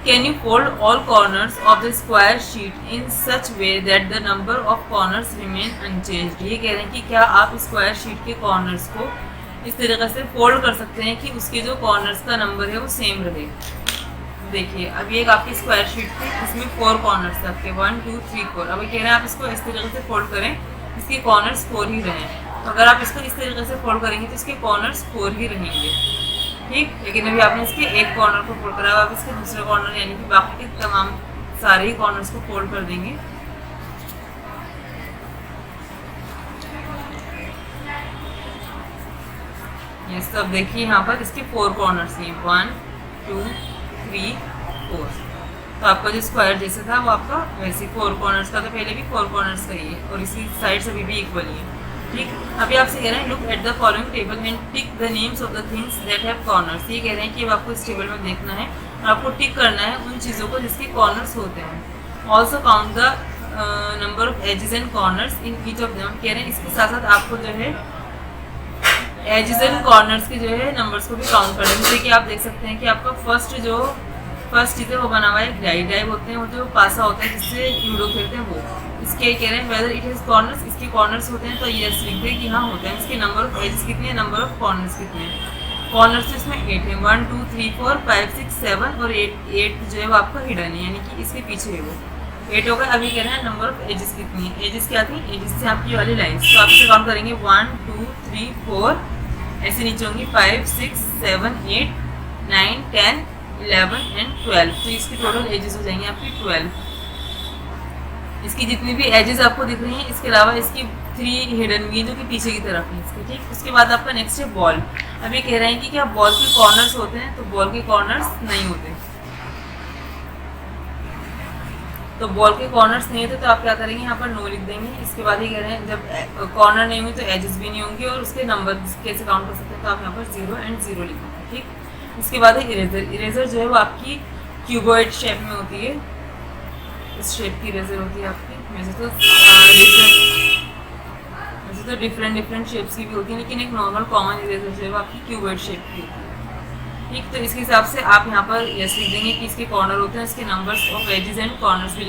Speaker 1: can you fold all corners of the square sheet in such way that the number of corners remain unchanged. ये कह रहे हैं कि क्या आप स्क्वायर शीट के कॉर्नर्स को इस तरीके से फोल्ड कर सकते हैं कि उसके जो कॉर्नर्स का नंबर है वो सेम रहे। देखिए अब ये एक आपकी स्क्वायर शीट थी, इसमें 4 कॉर्नर्स थे आपके, 1 2 3 4। अब ये कह रहे हैं आप इसको इस तरीके से फोल्ड करें, इसके कॉर्नर्स 4 ही रहें। तो अगर आप इसको इस तरीके से फोल्ड करेंगे तो इसके कॉर्नर्स 4 ही रहेंगे। ठीक, लेकिन अभी आपने इसके एक कॉर्नर को फोल्ड करा, आप इसके दूसरे कॉर्नर यानी कि बाकी के तमाम सारे ही कॉर्नर्स को फोल्ड कर देंगे। यस, तो अब देखिए यहाँ पर इसके 4 कॉर्नर्स हैं, 1 2 3 4। तो आपका जो स्क्वायर जैसे था वो आपका वैसे 4 कॉर्नर्स का, तो पहले भी 4 कॉर्नर्स का ही है, और इसी साइड से भी इक्वल ही है। ठीक, अभी आपसे कह रहे हैं look at the following table and tick the names of the things that have corners. ये कह रहे हैं कि अब आपको इस टेबल में देखना है और आपको टिक करना है उन चीज़ों को जिसके कॉर्नर्स होते हैं। Also count the number of edges and corners in each of them. कह रहे हैं इसके साथ साथ आपको जो है एजेस एंड कॉर्नर्स के जो है नंबर्स को भी काउंट करना है। जैसे कि आप देख सकते हैं कि आपका फर्स्ट चीज़ है वो बना हुआ है डाइव होते हैं, वो जो पासा होता है जिससे लूडो खेलते हैं वो। इसके कह रहे हैं वेदर इट हैज़ कॉर्नर्स, इसके कॉर्नर्स होते हैं, तो यस लिख दें कि हाँ होते हैं। इसके नंबर ऑफ एजेस कितने हैं, नंबर ऑफ कॉर्नर्स कितने हैं। कॉर्नर्स तो इसमें 8 है, 1 2 3 4 5 6 7 और 8 जो है वो आपका हिडन है, यानी कि इसके पीछे है वो 8 होगा। अभी कह रहे हैं नंबर ऑफ एजेस कितनी है। एजेस क्या थी, एजेस से आपकी वाली लाइन्स, तो आप इसे काउंट करेंगे 1 2 3 4, ऐसे नीचे होंगी 5 6 7 8 9 10 11 एंड 12। तो इसकी टोटल एजेस हो जाएंगी आपकी 12। इसकी जितनी भी एजेस आपको दिख रही हैं, इसके अलावा इसकी 3 हिडन भी हैं जो कि पीछे की तरफ है इसके, ठीक। उसके बाद आपका नेक्स्ट है बॉल। अब ये कह रहे हैं कि क्या बॉल के कॉर्नर्स होते हैं, तो बॉल के कॉर्नर्स नहीं होते। तो बॉल के कॉर्नर्स नहीं होते तो आप क्या करेंगे, यहाँ पर नो लिख देंगे। इसके बाद ये कह रहे हैं जब कॉर्नर नहीं हुए तो एजेस भी नहीं होंगे और उसके नंबर कैसे काउंट कर सकते हैं, तो आप यहाँ पर 0 एंड 0 लिखेंगे, ठीक। इसके बाद है इरेजर। इरेजर जो है वो आपकी क्यूबॉइड शेप में होती है, इस शेप की इरेजर होती है आपकी। वैसे तो डिफरेंट शेप्स की भी होती है, लेकिन एक नॉर्मल कॉमन इरेजर जो है वो आपकी क्यूबॉइड शेप की होती है, ठीक। तो इसके हिसाब से आप यहाँ पर यस लिख देंगे कि इसके कॉर्नर होते हैं, इसके numbers of edges and corners भी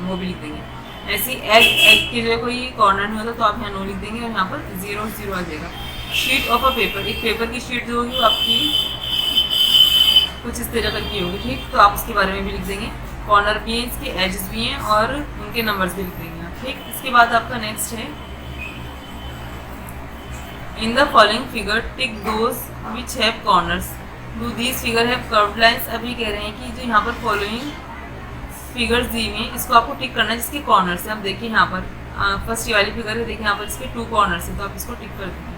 Speaker 1: वो भी लिख देंगे। ऐसी एग की जो कोई कॉर्नर नहीं होता तो आप यहाँ नो लिख देंगे और यहाँ पर 0 0 आ जाएगा। शीट ऑफ अ पेपर, एक पेपर की शीट जो होगी वो आपकी कुछ इस तरह की होगी, ठीक। तो आप उसके बारे में भी लिख देंगे, कॉर्नर भी हैं, इसके एजेस भी हैं और उनके नंबर्स भी लिख देंगे, ठीक। इसके बाद आपका नेक्स्ट है इन the following figure tick those which have corners do these figure have curved lines. अभी कह रहे हैं कि जो यहाँ पर फॉलोइंग फिगर्स दी हुई हैं इसको आपको टिक करना है जिसके कॉर्नर्स हैं। अब देखिए यहाँ पर फर्स्ट ये वाली फिगर है, देखिए यहाँ पर इसके 2 कॉर्नर्स हैं तो आप इसको टिक कर देंगे।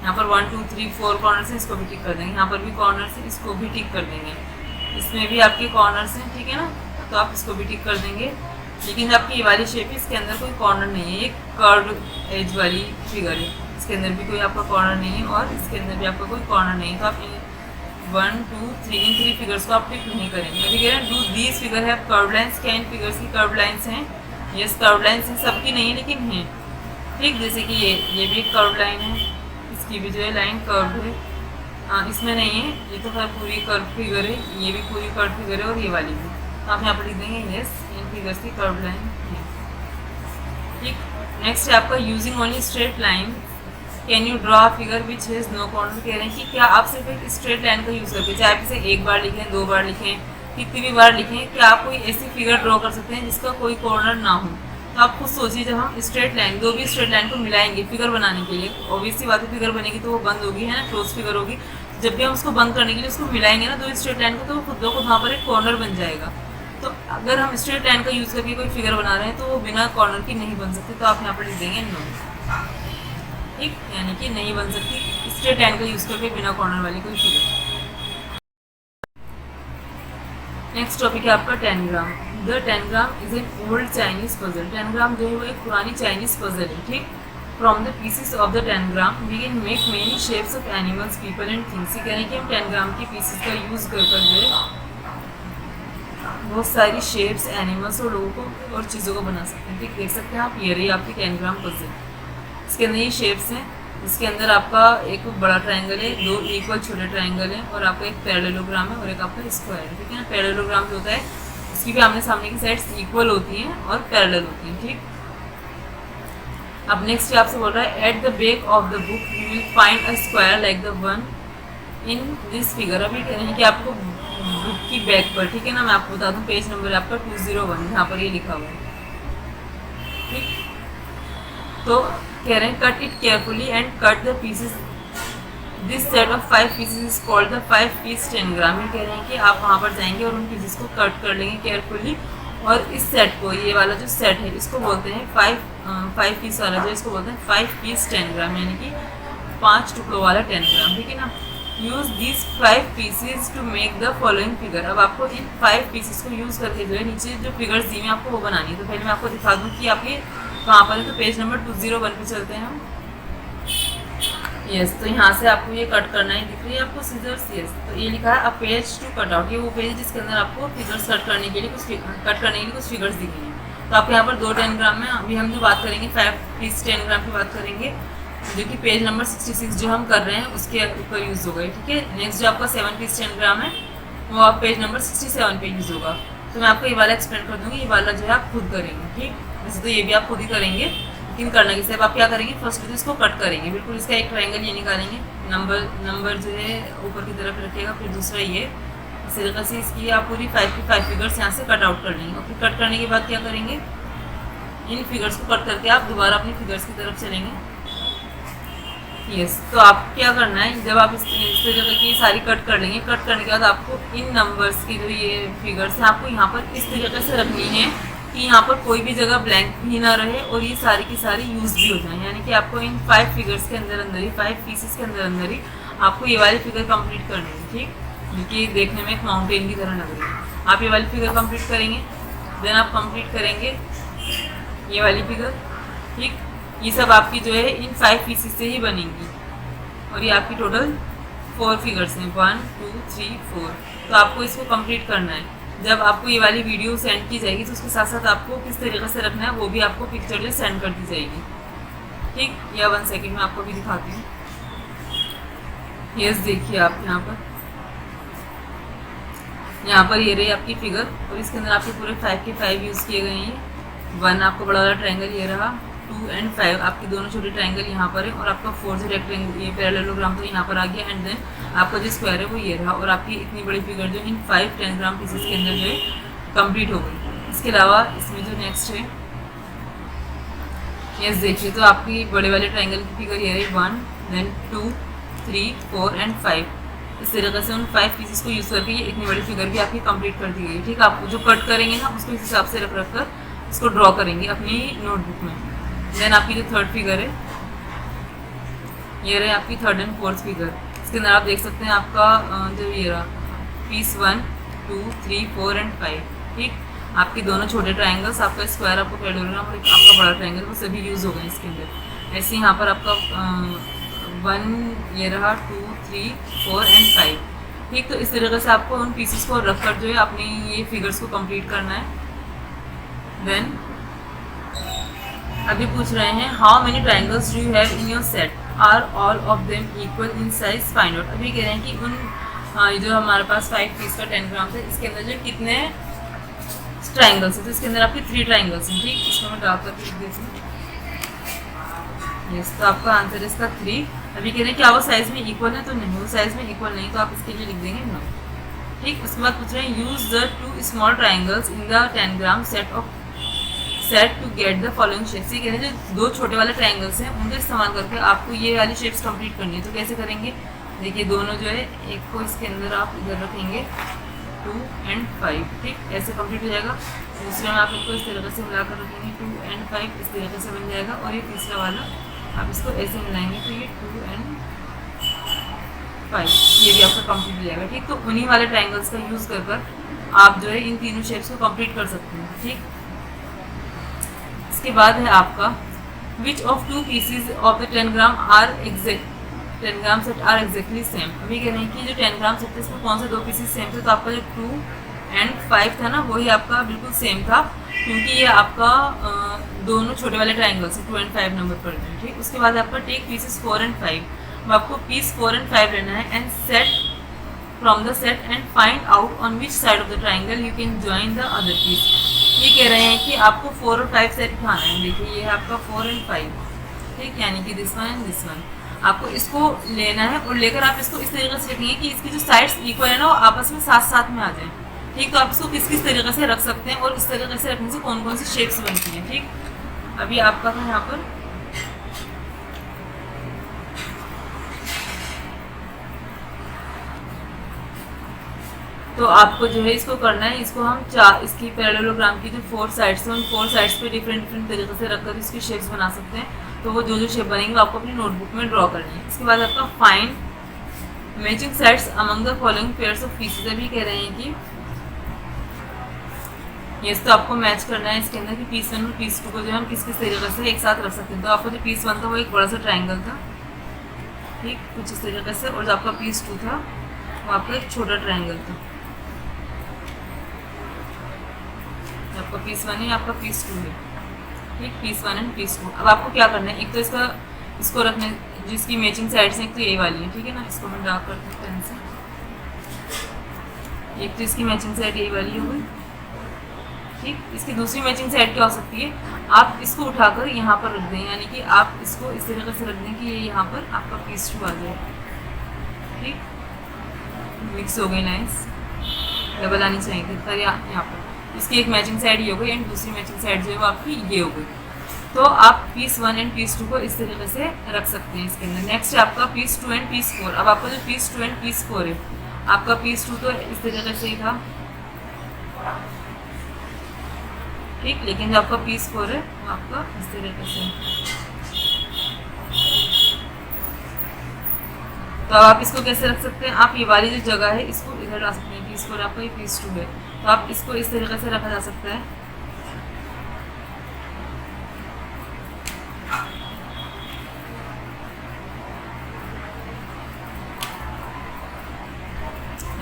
Speaker 1: यहाँ पर 1 2 3 4 कॉर्नर्स हैं, इसको भी टिक कर देंगे। यहाँ पर भी कॉर्नर्स हैं, इसको भी टिक कर देंगे। इसमें भी आपके कॉर्नर्स हैं, ठीक है ना, तो आप इसको भी टिक कर देंगे। लेकिन आपकी ये वाली शेप है, इसके अंदर कोई कॉर्नर नहीं है, ये कर्व्ड एज वाली फिगर है, इसके अंदर भी कोई आपका कॉर्नर नहीं है और इसके अंदर भी आपका कोई कॉर्नर नहीं है। तो आप 1 2 3 इन 3 फिगर्स को आप टिक नहीं करेंगे। अभी कह रहे हैं डू दीज फिगर है कर्व्ड लाइन्स, क्या इन फिगर्स की कर्व्ड लाइन्स हैं? यस, कर्व्ड लाइन्स हैं, सबकी नहीं है लेकिन हैं, ठीक। जैसे कि ये भी एक कर्व्ड लाइन है, इसकी भी जो है लाइन कर्व्ड है, इसमें नहीं है, ये तो खैर पूरी कर्व फिगर है, ये भी पूरी कर्व फिगर है और ये वाली भी। तो आप यहाँ पर लिख देंगे यस, इन फिगर्स की कर्व्ड लाइन है, ठीक। नेक्स्ट है आपका using only straight line can you draw figure which has no corner. कह रहे हैं कि क्या आप सिर्फ एक स्ट्रेट लाइन का यूज़ करके, चाहे आप इसे 1 बार लिखें 2 बार लिखें कितनी भी बार लिखें, क्या आप कोई ऐसी फिगर ड्रॉ कर सकते हैं जिसका कोई कॉर्नर ना हो। तो आप खुद सोचिए, जब हम स्ट्रेट लाइन, 2 भी स्ट्रेट लाइन को मिलाएंगे फिगर बनाने के लिए, ऑब्वियसली बात है फिगर बनेगी तो वो बंद होगी, है ना, क्लोज फिगर होगी। जब भी हम उसको बंद करने के लिए उसको मिलाएंगे ना 2 स्ट्रेट लाइन को, तो खुद ब खुद वहाँ पर एक कॉर्नर बन जाएगा। तो अगर हम स्ट्रेट लाइन का यूज़ करके कोई फिगर बना रहे हैं तो वो बिना कॉर्नर की नहीं बन सकती। तो आप यहाँ पर लिख देंगे नो, ठीक, यानी कि नहीं बन सकती स्ट्रेट लाइन का यूज़ करके बिना कॉर्नर वाली कोई फिगर। नेक्स्ट टॉपिक है आपका tangram. The tangram is an old Chinese puzzle. Tangram जो है वो एक पुरानी चाइनीज पजल है, ठीक। From the pieces of the tangram we can make many shapes of animals, people and things. ये कह रहे हैं कि हम टेनग्राम के पीसेस का यूज़ कर जो है बहुत सारी शेप्स, एनिमल्स और लोगों को और चीज़ों को बना सकते हैं, ठीक। देख सकते हैं आप, ये रही आपकी टेनग्राम पजल। इसके अंदर ये शेप्स हैं, इसके अंदर आपका एक बड़ा ट्रायंगल है, 2 इक्वल छोटे ट्रायंगल हैं और आपका एक पैरेललोग्राम है और एक आपका स्क्वायर है, ठीक है ना। पैरेललोग्राम जो होता है उसकी भी आमने सामने की साइड्स इक्वल होती हैं और पैरेलल होती हैं, ठीक। अब नेक्स्ट आपसे बोल रहा है at the back of the book you will find a square like the one in this figure. अभी कह रहे हैं कि आपको बुक की बैक पर, ठीक है ना, मैं आपको बता दूँ पेज नंबर आपका 201, यहाँ पर ये लिखा हुआ है, ठीक। तो कह रहे हैं cut it carefully and cut the pieces, this set of 5 pieces is called the 5 piece tangram. ये कह रहे हैं कि आप वहाँ पर जाएंगे और उन पीसेस को कट कर लेंगे केयरफुली और इस सेट को, ये वाला जो सेट है इसको बोलते हैं 5 पीस वाला जो इसको बोलते हैं 5 पीस टेनग्राम, यानी कि 5 टुकड़ों वाला टेनग्राम, ठीक है ना। Use this 5 pieces to make the following figure. अब आपको इन 5 पीसेस को यूज़ करके जो है नीचे जो फिगर्स दी हुई हैं आपको वो बनानी है। तो पहले मैं आपको दिखा दूँ कि आप ये कहाँ पर है, तो पेज नंबर 201 पे चलते हैं हम। यस, तो यहाँ से आपको ये कट करना है, दिख रही है आपको सीजर्स। यस, तो ये लिखा है a page to cut out, ये वो पेज है जिसके अंदर आपको फिगर्स कट करने के लिए कुछ फिगर्स दिख रही हैं। तो आपके यहाँ पर 2 टेनग्राम में अभी हम जो बात करेंगे 5 पीस टेनग्राम की बात करेंगे, जो कि पेज नंबर 66 जो हम कर रहे हैं उसके ऊपर यूज़ होगा, ठीक है। नेक्स्ट जो आपका 7 पीस टेनग्राम है वो आप पेज नंबर 67 पे यूज़ होगा। तो मैं आपको ये वाला एक्सप्लेन कर दूँगी, ये वाला जो है आप खुद करेंगे, ठीक। वैसे तो ये भी आप खुद ही करेंगे, लेकिन करने के साथ आप क्या करेंगे, फर्स्ट तो इसको कट करेंगे, बिल्कुल इसका एक ट्रायंगल ये निकालेंगे, नंबर जो है ऊपर की तरफ रखिएगा, फिर दूसरा ये, इस तरीके से इसकी आप पूरी 5 की 5 फिगर्स यहाँ से कट आउट कर लेंगे। और फिर कट करने के बाद क्या करेंगे, इन फिगर्स को कट करके आप दोबारा अपनी फिगर्स की तरफ चलेंगे। यस, तो आप क्या करना है, जब आप इस तरीके की सारी कट कर लेंगे, कट करने के बाद आपको इन नंबर्स की जो ये फिगर्स हैं आपको यहाँ पर इस तरीके से रखनी है कि यहाँ पर कोई भी जगह ब्लैंक भी ना रहे और ये सारी की सारी यूज भी हो जाए। यानी कि आपको इन 5 फिगर्स के अंदर ही 5 पीसेस के अंदर ही आपको ये वाली फिगर कंप्लीट करनी है, ठीक, जो कि देखने में एक माउंटेन की तरह लग रही है। आप ये वाली फिगर कंप्लीट करेंगे, देन आप कंप्लीट करेंगे ये वाली फिगर, ठीक। ये सब आपकी जो है इन 5 पीसेस से ही बनेंगी और ये आपकी टोटल 4 फिगर्स हैं, 1 2 3 4। तो आपको इसको कंप्लीट करना है। जब आपको ये वाली वीडियो सेंड की जाएगी तो उसके साथ साथ आपको किस तरीके से रखना है वो भी आपको पिक्चर जो सेंड कर दी जाएगी, ठीक। या 1 सेकेंड में आपको भी दिखाती हूँ। यस, देखिए आप यहाँ पर ये रही आपकी फिगर और इसके अंदर आपके पूरे 5 के 5 यूज़ किए गए हैं। 1 आपका बड़ा वाला ट्रायंगल ये रहा, 2 एंड 5 आपके दोनों छोटे ट्रायंगल यहाँ पर है और आपका 4 जो रेक्टेंगल ये पैरेललोग्राम तो यहाँ पर आ गया एंड देन आपका जो स्क्वायर है वो ये रहा और आपकी इतनी बड़ी फिगर जो इन 5 10 ग्राम पीसेस के अंदर जो है कंप्लीट हो गई। इसके अलावा इसमें जो नेक्स्ट है, यस देखिए, तो आपकी बड़े वाले ट्रायंगल की फिगर ये रही 1 देन 2 3 4 एंड 5। इस तरीके से उन 5 पीसेस को यूज़ करके ये इतनी बड़ी फिगर भी आपकी कंप्लीट कर दी गई, ठीक। आप जो कट करेंगे ना उसको इस हिसाब से रख कर इसको ड्रॉ करेंगे अपनी नोटबुक में। देन आपकी जो 3rd फिगर है ये रहे आपकी 3rd एंड 4th फिगर। इसके अंदर आप देख सकते हैं आपका जो ये रहा पीस 1 2 3 4 एंड 5, ठीक। आपके दोनों छोटे ट्रायंगल्स, आपका स्क्वायर, आपका पैरेललोग्राम और आपका बड़ा ट्रायंगल वो सभी यूज़ हो गए इसके अंदर। ऐसे यहाँ पर आपका 1 ये रहा 2 3 4 एंड 5, ठीक। तो इस तरीके से आपको उन पीसेस को रखकर जो है अपनी ये फिगर्स को कंप्लीट करना है। देन अभी पूछ रहे हैं how many triangles do you have in your set, are all of them equal in size, find out. अभी कह रहे हैं कि उन जो हमारे पास 5 पीस का 10 ग्राम है इसके अंदर जो कितने ट्रायंगल्स है, तो इसके अंदर आपके 3 ट्रायंगल्स हैं, ठीक। इसको मैं डाल करके लिख देती हूँ। यस, तो आपका आंसर है इसका 3। अभी कह रहे हैं कि वो साइज में इक्वल है, तो नहीं, वो साइज में इक्वल नहीं, तो आप इसके लिए लिख देंगे नो, ठीक। उसके बाद पूछ रहे हैं use the 2 small triangles in the 10 gram set to get the following shapes. ये कह रहे हैं जो 2 छोटे वाले ट्रायंगल्स हैं उनका इस्तेमाल करके आपको ये वाली शेप्स कंप्लीट करनी है। तो कैसे करेंगे, देखिए दोनों जो है एक को इसके अंदर आप इधर रखेंगे 2 एंड 5, ठीक, ऐसे कंप्लीट हो जाएगा। दूसरे में आप इनको इस तरीके से मिलाकर रखेंगे 2 एंड 5, इस तरीके से बन जाएगा। और ये तीसरा वाला आप इसको ऐसे मिलाएंगे तो ये 2 एंड 5 ये भी आपका कंप्लीट हो जाएगा, ठीक। तो उन्हीं वाले ट्रायंगल्स का यूज़ कर आप जो है इन तीनों शेप्स को कंप्लीट कर सकते हैं, ठीक। इसके बाद है आपका which of 2 pieces of the 10 gram are exact 10 gram set are exactly same. अभी कह रहे हैं कि जो 10 ग्राम सेट है इसमें कौन से 2 पीसेज सेम थे, तो आपका जो 2 एंड 5 था ना वही आपका बिल्कुल सेम था, क्योंकि ये आपका दोनों छोटे वाले ट्रायंगल्स है 2 एंड 5 नंबर पर, ठीक। उसके बाद आपका टेक पीसेस 4 एंड 5। अब आपको पीस 4 एंड 5 लेना है and set from the set and find out on which side of the triangle you can join the other piece. ये कह रहे हैं कि आपको 4 और 5 सेट उठाना है। देखिए ये है आपका 4 एंड 5, ठीक, यानी कि this one and this one. आपको इसको लेना है और लेकर आप इसको इस तरीके से रखेंगे कि इसकी जो साइड्स इक्वल है ना वो आपस में साथ साथ में आ जाए, ठीक। तो आप इसको किस किस तरीके से रख सकते हैं और इस तरीके से रखने से कौन कौन सी शेप्स बनती हैं, ठीक। अभी आपका था यहाँ पर तो आपको जो है इसको करना है, इसको हम इसकी पैरेललोग्राम की जो 4 साइड्स हैं उन 4 साइड्स पे डिफरेंट तरीके से रखकर इसकी शेप्स बना सकते हैं। तो वो जो शेप बनेंगे वो आपको अपनी नोटबुक में ड्रॉ करनी है। इसके बाद आपका find matching sides among the following pairs of pieces. अभी कह रहे हैं कि ये तो आपको मैच करना है इसके अंदर कि पीस 1 और पीस 2 को जो हम किस किस तरीके से एक साथ रख सकते हैं। तो आपका जो पीस 1 था वो एक बड़ा सा ट्रायंगल था, ठीक, कुछ इस तरीके से, और जो आपका पीस 2 था वो आपका एक छोटा ट्रायंगल था। आपका पीस 1 है, आपका पीस 2 है, ठीक, पीस 1 एंड पीस 2। अब आपको क्या करना है, एक तो इसको रखने जिसकी मैचिंग साइड्स हैं, एक तो यही वाली है, ठीक है ना। इसको मैं डार्क कर देता पेन से। एक तो इसकी मैचिंग साइड यही वाली हो गई, ठीक। इसकी दूसरी मैचिंग साइड क्या हो सकती है, आप इसको उठाकर यहाँ पर रख दें, यानी कि आप इसको इस तरीके से रख दें कि ये यहाँ पर आपका पीस 2 आ जाए, ठीक। मिक्स हो गई, नाइस, डबल आनी चाहिए थी, पर यहाँ पर इसकी एक मैचिंग साइड ये हो गई एंड दूसरी मैचिंग साइड जो है वो आपकी ये हो गई। तो आप पीस 1 एंड पीस 2 को इस तरीके से रख सकते हैं इसके अंदर। नेक्स्ट है आपका पीस 2 एंड पीस 4। अब आपका जो पीस 2 एंड पीस 4 है, आपका पीस 2 तो इस तरीके से ही था, ठीक। लेकिन जो आपका पीस 4 है वो आपका इस तरीके से है। तो अब आप इसको कैसे रख सकते हैं, आप ये वाली जो जगह है इसको इधर ला सकते हैं। पीस 4 आपका ये पीस 2 है, तो आप इसको इस तरीके से रखा जा सकता है।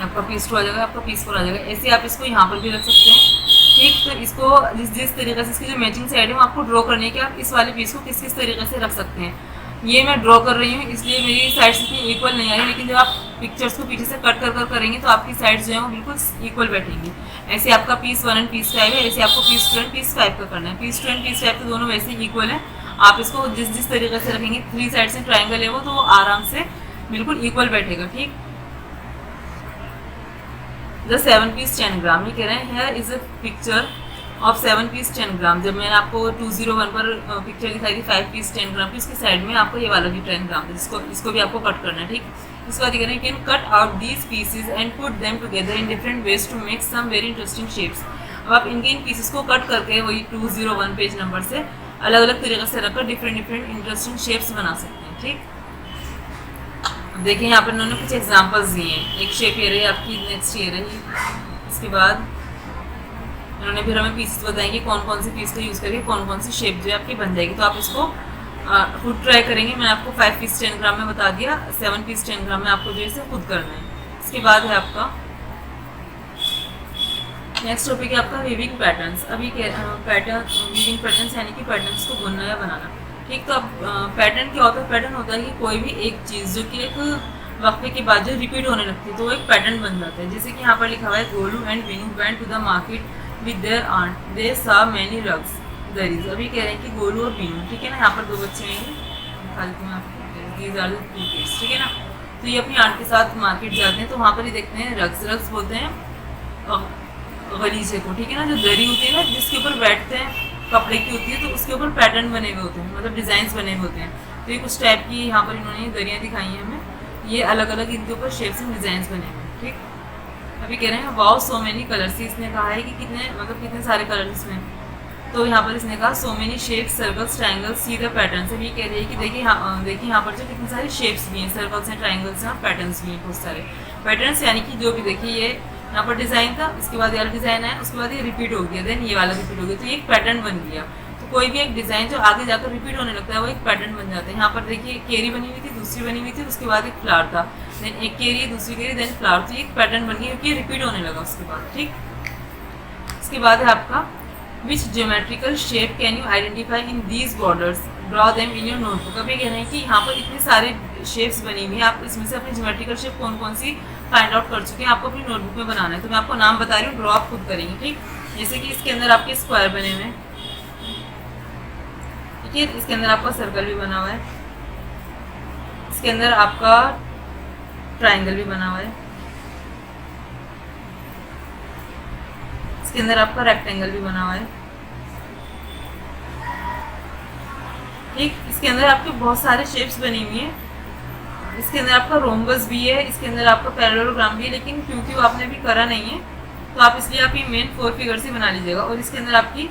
Speaker 1: आपका पीस 2 आ जाएगा, आपका पीस 4 आ जाएगा। ऐसे आप इसको यहाँ पर भी रख सकते हैं। ठीक। तो इसको जिस तरीके से इसकी जो मैचिंग साइड है वो आपको ड्रॉ करनी है कि आप इस वाले पीस को किस किस तरीके से रख सकते हैं। ये मैं ड्रॉ कर रही हूँ इसलिए मेरी साइड्स इतनी इक्वल नहीं आई, लेकिन जब आप पिक्चर्स को पीछे से कट कर करेंगे तो आपकी साइड्स जो है वो बिल्कुल इक्वल बैठेंगी। ऐसे आपका पीस 1 एंड पीस 5 है, ऐसे आपको पीस 2 एंड पीस 5 का करना है। पीस 2 एंड पीस 5 तो दोनों वैसे ही इक्वल है। आप इसको जिस तरीके से रखेंगे, 3 साइड से ट्राइंगल है वो, तो वो आराम से बिल्कुल इक्वल बैठेगा। ठीक। द 7 पीस 10 ग्राम, ये कह रहे हैं here is a picture of 7 piece 10 gram. जब मैंने आपको 201 पर पिक्चर दिखाई थी 5 पीस 10 ग्राम की, उसकी साइड में आपको ये वाला भी 10 ग्राम है, इसको भी आपको कट करना है। ठीक। इसके बाद ये कह रहे हैं can cut out these pieces and put them together in different ways to make some very interesting shapes. अब आप इनके इन पीसेस को कट करके वही 201 पेज नंबर से अलग अलग तरीके से रखकर डिफरेंट इंटरेस्टिंग शेप्स बना सकते हैं। ठीक। देखिए यहाँ पर इन्होंने कुछ एग्जांपल्स दिए हैं। एक शेप ये रही आपकी, नेक्स्ट ये रही। इसके बाद इन्होंने फिर हमें पीसेस बताएंगे कौन कौन से पीस का यूज़ करके कौन कौन सी शेप जो है आपकी बन जाएगी। तो आप इसको खुद ट्राई करेंगे। मैंने आपको 5 पीस 10 ग्राम में बता दिया, 7 पीस 10 ग्राम में आपको जो है इसे खुद करना है। इसके बाद है आपका नेक्स्ट टॉपिक है आपका वीविंग पैटर्न्स। अभी वीविंग पैटर्न्स यानी कि पैटर्न्स को बुनना या बनाना। ठीक। तो अब पैटर्न क्या होता है, पैटर्न होता है कि कोई भी एक चीज़ जो कि एक वक्फे के बाद जो रिपीट होने लगती है तो वो एक पैटर्न बन जाता है। जैसे कि यहाँ पर लिखा हुआ है Golu and Vinu went to the market with their aunt, they saw many rugs दरीज। अभी कह रहे हैं कि गोलू और बीनू, ठीक है ना, यहाँ पर 2 बच्चे हैं, दीज आर द 2 किड्स, ठीक है ना। तो ये अपनी आंट के साथ मार्केट जाते हैं, तो वहाँ पर ही देखते हैं रग्स बोलते हैं गलीचे को, ठीक है ना। जो दरी होती है ना जिसके ऊपर बैठते हैं, कपड़े की होती है, तो उसके ऊपर पैटर्न बने हुए होते हैं, मतलब डिजाइन बने हुए होते हैं। तो ये कुछ टाइप की यहाँ पर इन्होंने दरियाँ दिखाई हैं हमें, ये अलग अलग इनके ऊपर शेप्स एंड डिजाइन बने हुए हैं। ठीक। अभी कह रहे हैं वाओ सो मेनी कलर्स। इसने कहा है कि कितने सारे कलर इसमें, तो यहाँ पर इसने कहा so many shapes circles triangles see the patterns. अभी कह रही है कि देखिए यहाँ पर जो कितने सारे शेप्स भी हैं, सर्कल्स हैं, ट्राइंगल्स हैं और पैटर्न्स भी हैं, बहुत सारे पैटर्न्स, यानी कि जो भी देखिए ये यहाँ पर डिज़ाइन था, इसके बाद ये वाला डिज़ाइन आया, उसके बाद ये रिपीट हो गया, देन ये वाला रिपीट हो गया, तो ये एक पैटर्न बन गया। तो कोई भी एक डिज़ाइन जो आगे जाकर रिपीट होने लगता है वो एक पैटर्न बन जाता है। यहाँ पर देखिए केरी बनी हुई थी, दूसरी बनी हुई थी, उसके बाद एक फ्लावर था, देन एक केरी, दूसरी केरी, देन फ्लावर, तो ये एक पैटर्न बन गया क्योंकि रिपीट होने लगा उसके बाद। ठीक। इसके बाद है आपका which geometrical shape can you identify in these borders, draw them in your notebook. अभी कह रहे हैं कि यहाँ पर इतने सारे शेप्स बनी हुई हैं, आप इसमें से अपनी ज्योमेट्रिकल शेप कौन कौन सी फाइंड आउट कर चुके हैं, आपको अपनी नोटबुक में बनाना है। तो मैं आपको नाम बता रही हूँ, ड्रॉ आप खुद करेंगे। ठीक। जैसे कि इसके अंदर आपके स्क्वायर बने हुए हैं, ठीक है, इसके अंदर आपका सर्कल भी बना हुआ है, इसके अंदर आपका ट्राइंगल भी बना हुआ है, इसके अंदर आपका रेक्टेंगल भी बना हुआ है। ठीक। इसके अंदर आपके बहुत सारे शेप्स बनी हुई हैं, इसके अंदर आपका रोम्बस भी है, इसके अंदर आपका पैरेललोग्राम भी है, लेकिन क्योंकि वो आपने अभी करा नहीं है तो आप इसलिए आप ये मेन 4 फिगर्स ही बना लीजिएगा। और इसके अंदर आपकी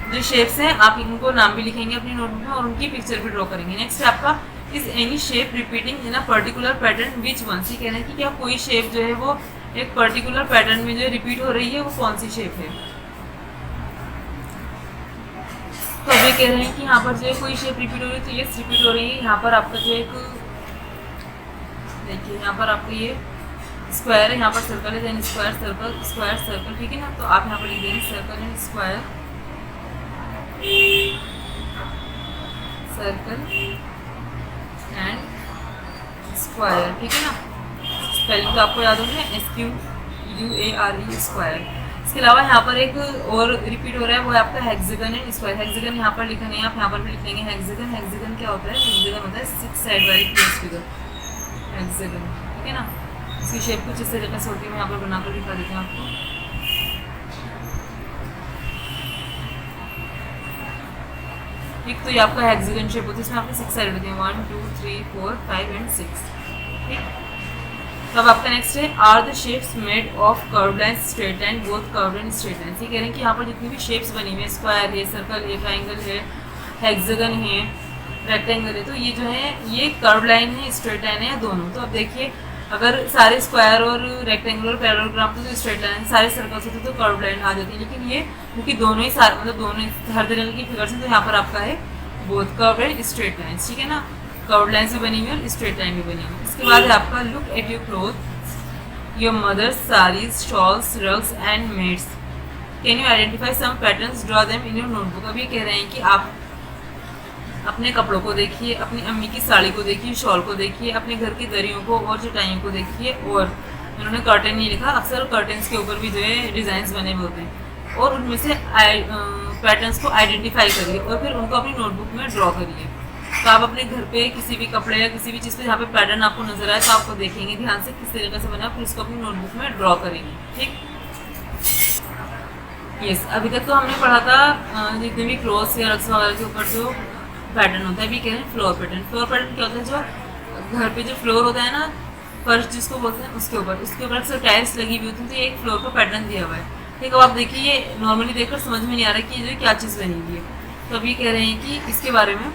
Speaker 1: जो शेप्स हैं आप इनको नाम भी लिखेंगे अपनी नोटबुक में और उनकी पिक्चर भी ड्रॉ करेंगे। नेक्स्ट आपका is any shape repeating in a particular pattern which one. See कह रहे हैं कि क्या कोई शेप जो है वो एक पर्टिकुलर पैटर्न में जो रिपीट हो रही है वो कौन सी शेप है। तो अभी कह रहे हैं कि यहाँ पर जो है कोई शेप रिपीट हो रही है, तो ये रिपीट हो रही है। यहाँ पर आपका जो एक देखिए यहाँ पर आपका ये स्क्वायर है, यहाँ पर सर्कल है, देन स्क्वायर सर्कल, ठीक है ना। तो आप यहाँ पर लिख देंगे circle and square, circle and square, ठीक है ना। स्पेलिंग तो आपको याद होगा, SQUARE स्क्वायर। इसके अलावा यहाँ पर एक और रिपीट हो रहा है, वो है आपका हेक्सागन एंड स्क्वायर। हेक्सागन यहाँ पर लिखा नहीं है, आप यहाँ पर भी लिख लेंगे हेक्सागन। हेक्सागन क्या होता है, हेक्सागन होता है 6 साइड वाली क्लोज फिगर, हेक्सागन, ठीक है ना। इसकी शेप कुछ इस तरीके से होती है, मैं यहाँ पर बनाकर दिखा देती हूँ आपको। ठीक। तो ये आपका हेक्सागन शेप होती है, इसमें आपके 6 साइड होती हैं, 1 2 3 4 5 एंड 6। ठीक। तो अब आपका नेक्स्ट है, are the shapes made of curved line, straight line, both curved and straight line. ये कह रहे हैं कि यहाँ पर जितनी भी शेप्स बनी हुई है, स्क्वायर है, सर्कल है, ट्राइंगल है, हेक्सागन है, रेक्टेंगल है, तो ये जो है ये कर्व्ड लाइन है, स्ट्रेट लाइन है, दोनों। तो अब देखिए अगर सारे स्क्वायर और रेक्टेंगल और पैरेललोग्राम तो स्ट्रेट लाइन, सारे सर्कल्स होते तो कर्व्ड लाइन आ जाती है, लेकिन ये क्योंकि दोनों ही सारे मतलब दोनों हर तरह की फिगर्स हैं, तो यहाँ पर आपका है both curved and straight line, ठीक है ना। कर्व्ड लाइन भी बनी हुई है और स्ट्रेट लाइन भी बनी हुई है। इसके बाद है आपका, look at your cloth, your mother's saris, shawls, rugs and mats, can you identify some patterns, draw them in your notebook. अब ये कह रहे हैं कि आप अपने कपड़ों को देखिए, अपनी अम्मी की साड़ी को देखिए, शॉल को देखिए, अपने घर की दरियों को और चटाइयों को देखिए, और उन्होंने कर्टन नहीं लिखा, अक्सर कर्टन्स के ऊपर भी जो है डिज़ाइंस बने हुए होते हैं, और उनमें से पैटर्न्स को आइडेंटिफाई करिए और फिर उनको अपनी नोटबुक में ड्रॉ करिए। तो आप अपने घर पे किसी भी कपड़े या किसी भी चीज़ पे जहाँ पे पैटर्न आपको नजर आए तो आपको देखेंगे ध्यान से किस तरीके से बना, फिर उसको अपनी नोटबुक में ड्रॉ करेंगे, ठीक। यस, अभी तक तो हमने पढ़ा था जितने भी क्लॉथ्स या रक्स वगैरह के ऊपर जो पैटर्न होता है, अभी कह रहे हैं फ्लोर पैटर्न। फ्लोर पैटर्न क्या होता है, जो घर पे जो फ्लोर होता है ना, फर्श जिसको बोलते हैं, उसके ऊपर अक्सर टाइल्स लगी हुई होती है, तो ये एक फ्लोर का पैटर्न दिया हुआ है, ठीक है। अब आप देखिए ये नॉर्मली देखकर समझ में नहीं आ रहा कि ये जो क्या चीज़ बनी हुई है। तो अभी कह रहे हैं कि इसके बारे में,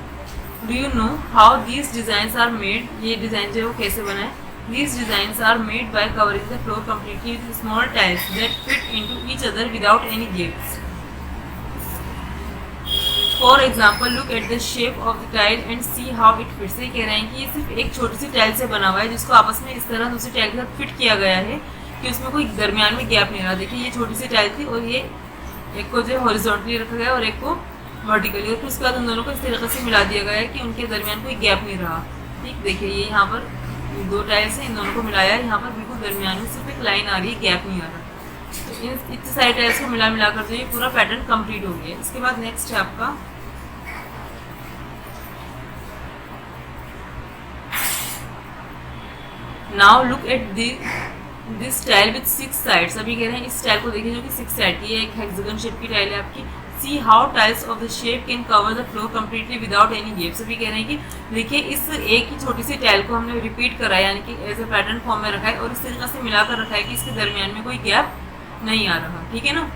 Speaker 1: do you know how these designs are made, ये डिज़ाइन जो है वो कैसे बना है। These designs are made by covering the floor completely with small tiles that fit into each other without any gaps. For example, look at the shape of the tile and see how it fits. ये कह रहे हैं कि ये सिर्फ एक छोटी सी tile से बना हुआ है, जिसको आपस में इस तरह दूसरी टाइल के साथ फिट किया गया है कि उसमें कोई दरमियान में गैप नहीं रहा। देखिए ये छोटी सी टाइल थी और ये एक को जो है हॉरिजॉन्टली रखा गया और एक को वर्टिकली, और फिर उसके बाद उन दोनों को इस तरीके से मिला दिया गया है कि उनके दरमियान कोई गैप नहीं रहा, ठीक। देखिए ये यहाँ पर दो टाइल्स हैं, इन दोनों को मिलाया है, यहाँ पर बिल्कुल दरमियान में सिर्फ एक लाइन आ रही है, गैप नहीं आ रहा। तो इन इतने सारे टाइल्स को मिलाकर जो ये पूरा पैटर्न कंप्लीट हो गया। इसके बाद नेक्स्ट है आपका, now look at this tile with 6 sides. अभी कह रहे हैं इस टाइल को देखिए जो कि 6 साइड की है, एक हेक्सागन शेप की टाइल है आपकी। See how tiles of the shape can cover the floor completely without any gaps. अभी कह रहे हैं कि देखिए इस एक ही छोटी सी टाइल को हमने रिपीट करा है, यानी कि एज ए पैटर्न फॉर्म में रखा है और इस तरीके से मिलाकर रखा है कि इसके दरमियान में कोई गैप नहीं आ रहा, ठीक है ना।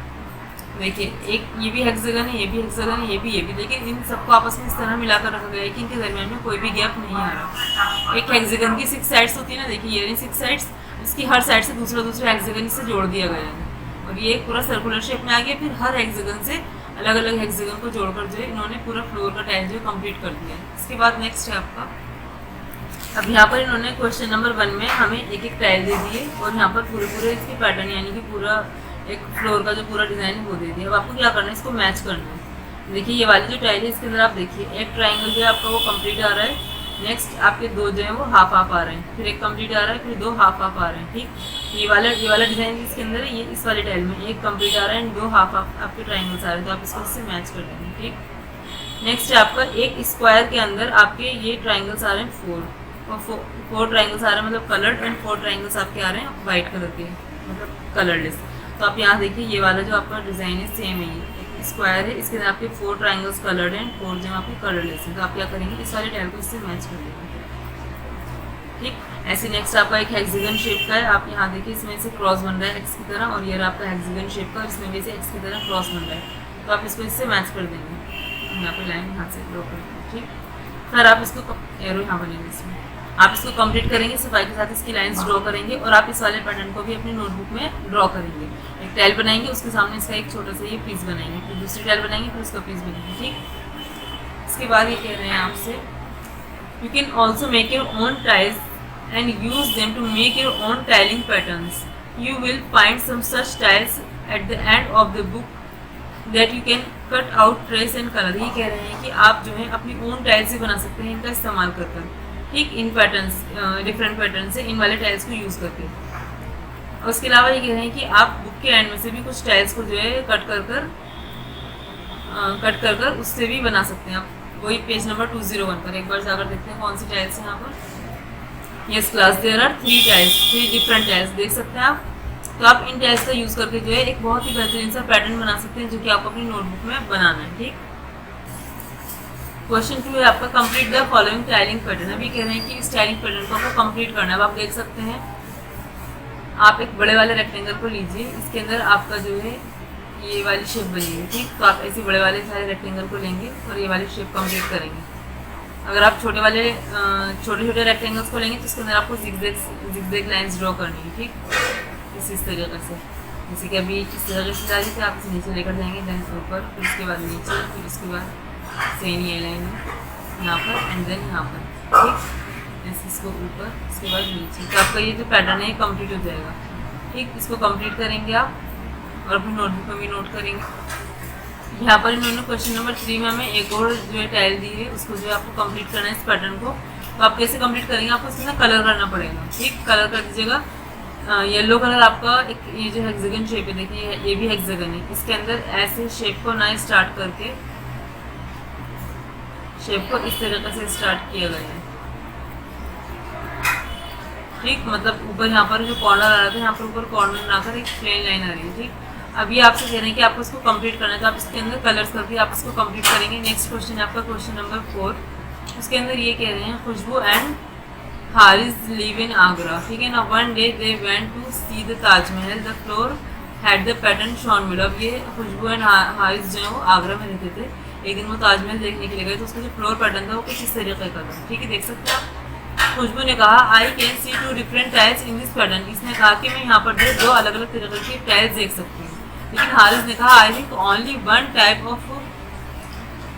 Speaker 1: देखिए एक ये भी हेक्सागन है, ये भी हेक्सागन है, ये भी, लेकिन इन सबको आपस में इस तरह मिलाकर रखा गया है कि इनके दरमियान में कोई भी गैप नहीं आ रहा। एक हेक्सागन की 6 साइड्स होती है ना, देखिए ये 6 साइड्स, इसकी हर साइड से दूसरा हेक्सागन से जोड़ दिया गया है और ये पूरा सर्कुलर शेप में आ गया। फिर हर हेक्सागन से अलग अलग हेक्सागन को जोड़कर जो है इन्होंने पूरा फ्लोर का टाइल जो है कंप्लीट कर दिया है। इसके बाद नेक्स्ट है आपका, अब यहाँ पर इन्होंने क्वेश्चन नंबर 1 में हमें एक एक टाइल दे दिए और यहाँ पर पूरे इसके पैटर्न यानी कि पूरा एक फ्लोर का जो पूरा डिज़ाइन है वो दे दिया। अब आपको क्या करना है, इसको मैच करना है। देखिए ये वाली जो टाइल है इसके अंदर आप देखिए एक ट्राइंगल जो है आपका वो कंप्लीट आ रहा है, नेक्स्ट आपके दो जो है वो हाफ आ रहे हैं, फिर एक कंप्लीट आ रहा है, फिर 2 हाफ आ रहे हैं, ठीक। ये वाला डिज़ाइन इसके अंदर है, ये इस वाले टाइल में एक कंप्लीट आ रहा है एंड 2 हाफ आपके ट्राइंगल्स आ रहे हैं, तो आप इसको इससे मैच कर देंगे, ठीक। नेक्स्ट है आपका एक स्क्वायर के अंदर आपके ये ट्राइंगल्स आ रहे हैं 4 और 4 ट्राइंगल्स आ रहे हैं मतलब कलर्ड एंड 4 ट्राइंगल्स आपके आ रहे हैं वाइट कलर के मतलब कलरलेस। तो आप यहाँ देखिए ये वाला जो आपका डिज़ाइन है सेम है, ये स्क्वायर है, इसके अंदर आपके 4 ट्राइंगल्स कलर्ड हैं, 4 जो आपके कलरलेस हैं। तो आप क्या करेंगे, इस वाले टाइल को इससे मैच कर देंगे, ठीक। ऐसे नेक्स्ट आपका एक हेक्सागन शेप का है, आप यहाँ देखिए इसमें से क्रॉस बन रहा है एक्स की तरह, और ये आपका हेक्सागन शेप का, इसमें भी से एक्स की तरह क्रॉस बन रहा है, तो आप इसको इससे मैच कर देंगे। यहाँ पे लाइन यहाँ से ड्रॉ करेंगे, ठीक। फिर आप इसको एरो यहाँ बनेंगे, इसमें आप इसको कंप्लीट करेंगे, सफाई के साथ इसकी लाइंस ड्रॉ करेंगे और आप इस वाले पैटर्न को भी अपनी नोटबुक में ड्रॉ करेंगे। एक टाइल बनाएंगे, उसके सामने इसका एक छोटा सा ये पीस बनाएंगे, फिर दूसरी टाइल बनाएंगे, फिर उसका पीस बनाएंगे, ठीक। इसके बाद ये कह रहे हैं आपसे, you can also make your own tiles and use them to make your own tiling patterns. You will find some such tiles at the end of the book that you can cut out, trace and color. ये कह रहे हैं कि आप जो है अपनी own tiles ही बना सकते हैं इनका इस्तेमाल कर कर, ठीक। इन पैटर्न्स डिफरेंट पैटर्न से इन वाले टाइल्स को यूज़ करके। और उसके अलावा ये कह रहे हैं कि आप बुक के एंड में से भी कुछ टाइल्स को जो है कट कर कर उससे भी बना सकते हैं। आप वही पेज नंबर 201 पर एक बार जाकर देखते हैं कौन सी टाइल्स हैं यहाँ पर। Yes class, there are 3 different tiles, देख सकते हैं आप। तो आप इन टाइल्स का यूज़ करके जो है एक बहुत ही बेहतरीन सा पैटर्न बना सकते हैं जो कि आपको अपनी नोटबुक में बनाना है, ठीक। क्वेश्चन 2 है आपका, complete the following tiling pattern. अभी कह रहे हैं कि इस टाइलिंग पैटर्न को आपको कंप्लीट करना है। अब आप देख सकते हैं आप एक बड़े वाले रेक्टेंगल को लीजिए, इसके अंदर आपका जो है ये वाली शेप बनेगी, ठीक। तो आप ऐसे बड़े वाले सारे रेक्टेंगल को लेंगे और ये वाली शेप कंप्लीट करेंगे। अगर आप छोटे छोटे रेक्टेंगल्स को लेंगे तो इसके अंदर आपको जिगजैग लाइंस ड्रॉ करनी है, ठीक। इस तरीके से, जैसे कि अभी इस तरीके से जा रही थी, आप इसे नीचे लेकर जाएंगे, देन ऊपर, फिर उसके बाद नीचे, फिर उसके बाद सेम ये लाइन है यहाँ पर एंड देन यहाँ पर, ठीक। जैसे इसको ऊपर, उसके बाद नीचे, तो आपका ये जो पैटर्न है ये कंप्लीट हो जाएगा, ठीक। इसको कंप्लीट करेंगे आप और अपनी नोटबुक में भी नोट करेंगे। यहाँ पर इन्होंने क्वेश्चन नंबर 3 में हमें एक और जो है टाइल दी है, उसको जो है आपको कंप्लीट करना है इस पैटर्न को। तो आप कैसे कंप्लीट करेंगे, आपको इसके साथ कलर करना पड़ेगा, ठीक। कलर कर दीजिएगा। येलो कलर आपका एक ये जो हेक्सागन शेप है, देखिए ये भी हेक्सागन है, इसके अंदर ऐसे शेप को ना स्टार्ट करके शेप को इस तरीके से स्टार्ट किया गया है, ठीक। मतलब ऊपर यहाँ पर जो कॉर्नर आ रहा था, यहाँ पर ऊपर कॉर्नर बनाकर एक प्लेन लाइन आ रही है, ठीक। अभी आपसे कह रहे हैं कि आपको इसको कंप्लीट करना है, तो आप इसके अंदर कलर्स करके आप इसको कंप्लीट करेंगे। नेक्स्ट क्वेश्चन है आपका क्वेश्चन नंबर 4, उसके अंदर ये कह रहे हैं Khushbu and Haris live in Agra, ठीक है ना। One day they went to see the Taj Mahal, the floor had the pattern shown below. अब ये खुशबू एंड हारिस जो है वो आगरा में रहते थे, एक दिन वो ताजमहल देखने के लिए गए, तो उसका जो फ्लोर पैटर्न था वो कुछ इस तरीके का था, ठीक है, देख सकते हैं आप। खुशबू ने कहा I can see 2 different tiles in this pattern. इसने कहा कि मैं यहाँ पर 2 अलग अलग तरीके की टाइल्स देख सकती हूँ, लेकिन हारिस ने कहा I think only one type of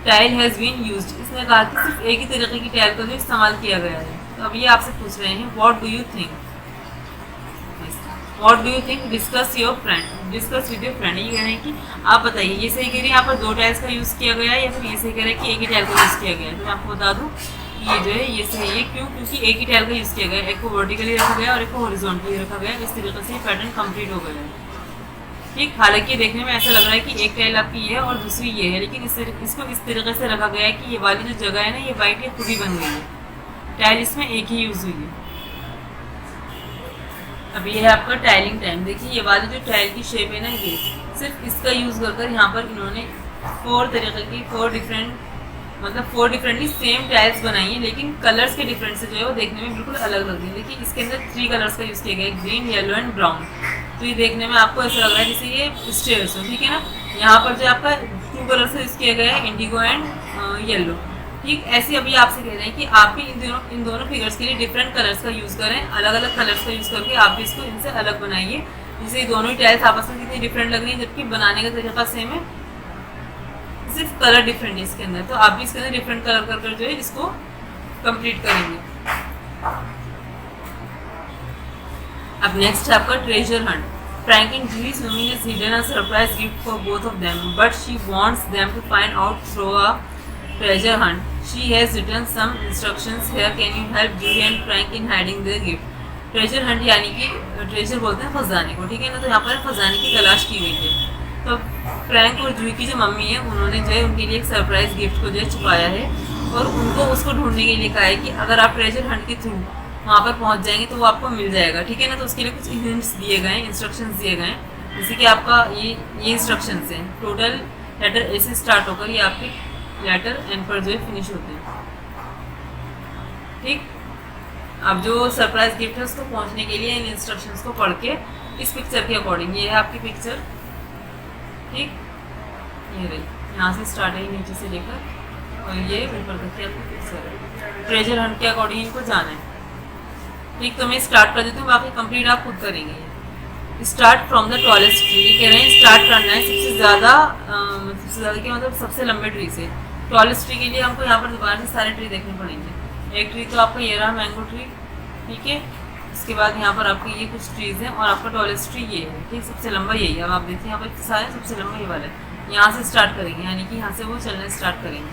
Speaker 1: tile has been used. इसने कहा कि सिर्फ एक ही तरीके की टाइल का जो इस्तेमाल किया गया है। तो अब ये आपसे पूछ रहे हैं what do you think, what do you think, discuss your friend, discuss with your friend. ये कह रहे हैं कि आप बताइए, ये सही कह रही है यहाँ पर 2 टाइल्स का यूज़ किया गया है, या फिर ये सही कह रहे हैं कि एक ही टाइल का यूज़ किया गया है। तो मैं आपको बता दूँ ये जो है ये सही है, क्यों, क्योंकि एक ही टाइल का यूज़ किया गया है, एक को वर्टिकली रखा गया और एक को हॉरिजॉन्टली रखा गया। इस तरीके से ये पैटर्न कंप्लीट हो गया है, ठीक। हालांकि देखने में ऐसा लग रहा है कि एक टाइल आपकी ये है और दूसरी ये है, लेकिन इसको इस तरीके से रखा गया है कि ये वाली जो जगह है ना, ये वाइट ये खुद ही बन गई है, टाइल इसमें एक ही यूज़ हुई है। अब ये है आपका टाइलिंग टाइम। देखिए ये वाली जो टाइल की शेप है ना, ये सिर्फ इसका यूज़ कर यहाँ पर इन्होंने 4 तरीके की 4 डिफरेंटली सेम टाइल्स बनाई है, लेकिन कलर्स के डिफरेंस से जो है वो देखने में बिल्कुल अलग लग रही है। देखिए इसके अंदर 3 कलर्स का यूज़ किया गया है, ग्रीन, येलो एंड ब्राउन। तो ये देखने में आपको ऐसा लग रहा है जैसे ये स्टेयर्स हो, ठीक है ना। यहाँ पर जो आपका 2 कलर्स का यूज़ किया गया है, इंडिगो एंड येलो, ठीक। ऐसे अभी आपसे कह रहे हैं कि आप भी इन दोनों फिगर्स के लिए डिफरेंट कलर्स का यूज़ करें, अलग अलग कलर्स का यूज़ करके आप भी इसको इनसे अलग बनाइए। जैसे ये दोनों ही टाइल्स आपस में कितनी डिफरेंट लग रही है, जबकि बनाने का तरीका सेम है, सिर्फ कलर डिफरेंट है इसके अंदर। तो आप भी इसके अंदर डिफरेंट कलर कर जो है इसको कंप्लीट करेंगे। अब नेक्स्ट है आपका treasure Hunt. Frank and Julie's mummy has hidden a surprise gift for both of them, but she wants them to find out through a treasure hunt. She has written some instructions here. Can you help Julie and Frank in hiding their gift? Treasure Hunt यानी कि treasure बोलते हैं खजाने को, ठीक है ना। तो यहाँ पर खजाने की तलाश की गई है। तो फ्रैंक और जूही की जो मम्मी है उन्होंने जो है उनके लिए एक सरप्राइज गिफ्ट को जो है छुपाया है और उनको उसको ढूंढने के लिए कहा है कि अगर आप ट्रेजर हंट के थ्रू वहाँ पर पहुँच जाएंगे तो वो आपको मिल जाएगा, ठीक है ना। तो उसके लिए कुछ हिंट्स दिए गए हैं, इंस्ट्रक्शंस दिए गए हैं। जैसे कि आपका ये इंस्ट्रक्शंस हैं, टोटल लेटर ए से स्टार्ट होकर ये आपके लेटर एन पर जो है फिनिश होते हैं, ठीक। अब जो सरप्राइज गिफ्ट है उसको पहुँचने के लिए इन इंस्ट्रक्शंस को पढ़ के इस पिक्चर के अकॉर्डिंग, ये है आपकी पिक्चर, ठीक। ये रही, यहाँ से स्टार्ट है नीचे से लेकर और ये ऊपर तक की आपकी पिक्चर है। ट्रेजर हंट के अकॉर्डिंग इनको जाना है, ठीक। तो मैं स्टार्ट कर देती हूँ, बाकी कंप्लीट आप खुद करेंगे। Start from the tallest tree, ये कह रहे हैं स्टार्ट करना है सबसे ज़्यादा क्या मतलब सबसे लंबे ट्री से। टॉलेस्ट ट्री के लिए हमको यहाँ पर दोबारा से सारे ट्री देखने पड़ेंगे। एक ट्री तो आपका ये रहा मैंगो ट्री, ठीक है। इसके बाद यहाँ पर आपके ये कुछ ट्रीज़ हैं और आपका टॉलेस्ट ट्री ये है, ठीक। सबसे लंबा यही है। अब आप देखिए यहाँ पर सारे सबसे लंबा ये वाला है। यहाँ से स्टार्ट करेंगे, यानी कि यहाँ से वो चलना स्टार्ट करेंगे।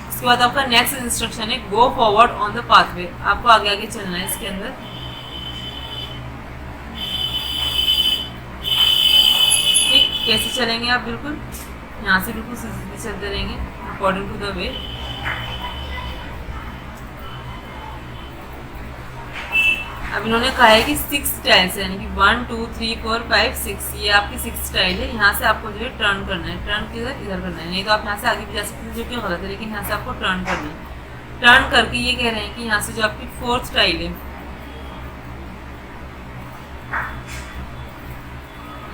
Speaker 1: इसके बाद आपका नेक्स्ट इंस्ट्रक्शन है गो फॉरवर्ड ऑन द पाथवे, आपको आगे आगे चलना है इसके अंदर, ठीक। कैसे चलेंगे आप, बिल्कुल यहाँ से बिल्कुल सीधे चलते रहेंगे अकॉर्डिंग टू द वे। अब इन्होंने कहा है कि 6 टाइल्स है, यानी कि 1 2 3 4 5 6, ये आपकी 6 टाइल है। यहाँ से आपको जो है टर्न करना है, टर्न किधर इधर करना है, नहीं तो आप यहाँ से आगे भी जा सकते हैं जो कि गलत है, लेकिन यहाँ से आपको टर्न करना है। टर्न करके ये कह रहे हैं कि यहाँ से जो आपकी 4th टाइल है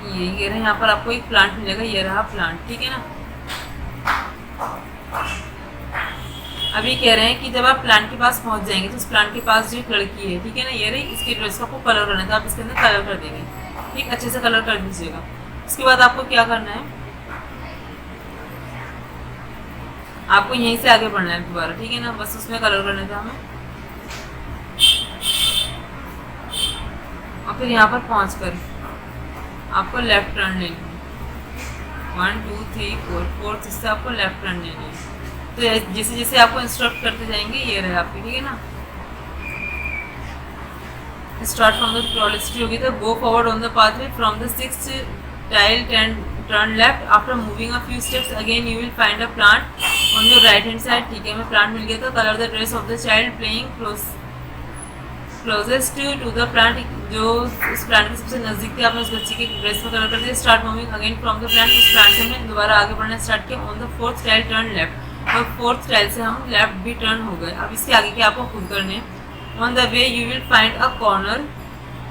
Speaker 1: ये रहा, यहाँ पर आपको एक प्लांट मिलेगा, ये रहा प्लांट, ठीक है ना। अभी कह रहे हैं कि जब आप प्लांट के पास पहुंच जाएंगे तो उस प्लांट के पास जो एक लड़की है, ठीक है ना, ये रही, इसकी ड्रेस को आपको कलर करना है, तो आप इसके अंदर कलर कर देंगे, ठीक, अच्छे से कलर कर दीजिएगा। उसके बाद आपको क्या करना है, आपको यहीं से आगे बढ़ना है दोबारा, ठीक है ना, बस उसमें कलर करना था हमें। और फिर यहाँ पर पहुँच कर आपको लेफ्ट टर्न लेनी है, 1 2 3 4, फोर्थ इससे आपको लेफ्ट टर्न लेनी है। तो जैसे जैसे आपको इंस्ट्रक्ट करते जाएंगे, ये रहे आपकी, ठीक है ना। स्टार्ट फ्रॉम द प्रोलिसिटी होगी तो go forward on the pathway from the 6th tile turn left after moving a few steps again you will find a plant on your right hand side, ठीक है, हमें प्लांट मिल गया था। Colour the dress of the child playing closest to the plant, जो उस plant के सबसे नजदीक थे, आपने उस बच्चे के ड्रेस में कलर कर दिया। Start moving again from the plant, उस प्लांट से हमें दोबारा आगे बढ़ना स्टार्ट किया। On the 4th tile turn left, और 4th टाइल से हम लेफ्ट भी टर्न हो गए। अब इसके आगे के आपको खुद करने। On the way you will find a corner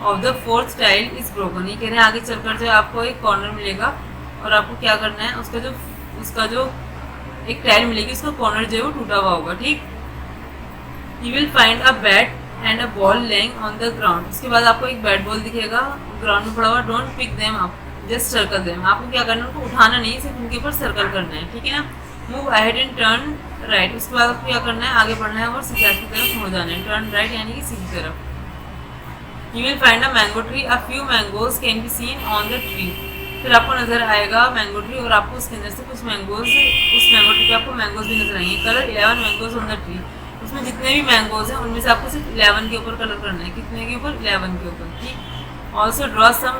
Speaker 1: of the 4th tile is broken, ये कह रहे हैं आगे चलकर जो आपको एक कॉर्नर मिलेगा और आपको क्या करना है, उसका जो एक टाइल मिलेगी, उसका कॉर्नर जो है वो टूटा हुआ होगा, ठीक। You will find a bat and a ball laying on the ground, उसके बाद आपको एक बैट बॉल दिखेगा ग्राउंड में पड़ा हुआ। Don't pick them up, just circle them, आपको क्या करना है, उनको उठाना नहीं, सिर्फ उनके ऊपर सर्कल करना है, ठीक है ना। Move ahead and turn right, उसके बाद आपको क्या करना है, आगे बढ़ना है और सीधा की तरफ हो जाना है, टर्न राइट यानी कि सीधी तरफ। You will find a mango tree, a few mangoes can be seen on the tree, फिर आपको नजर आएगा मैंगो ट्री और आपको उसके अंदर से कुछ मैंगोज, उस मैंगो ट्री पे आपको मैंगोज भी नजर आएंगे। Colour 11 mangoes on the tree, उसमें जितने भी मैंगोज हैं उनमें से आपको सिर्फ 11 के ऊपर कलर करना है, कितने के ऊपर, 11 के ऊपर, ठीक। Also draw some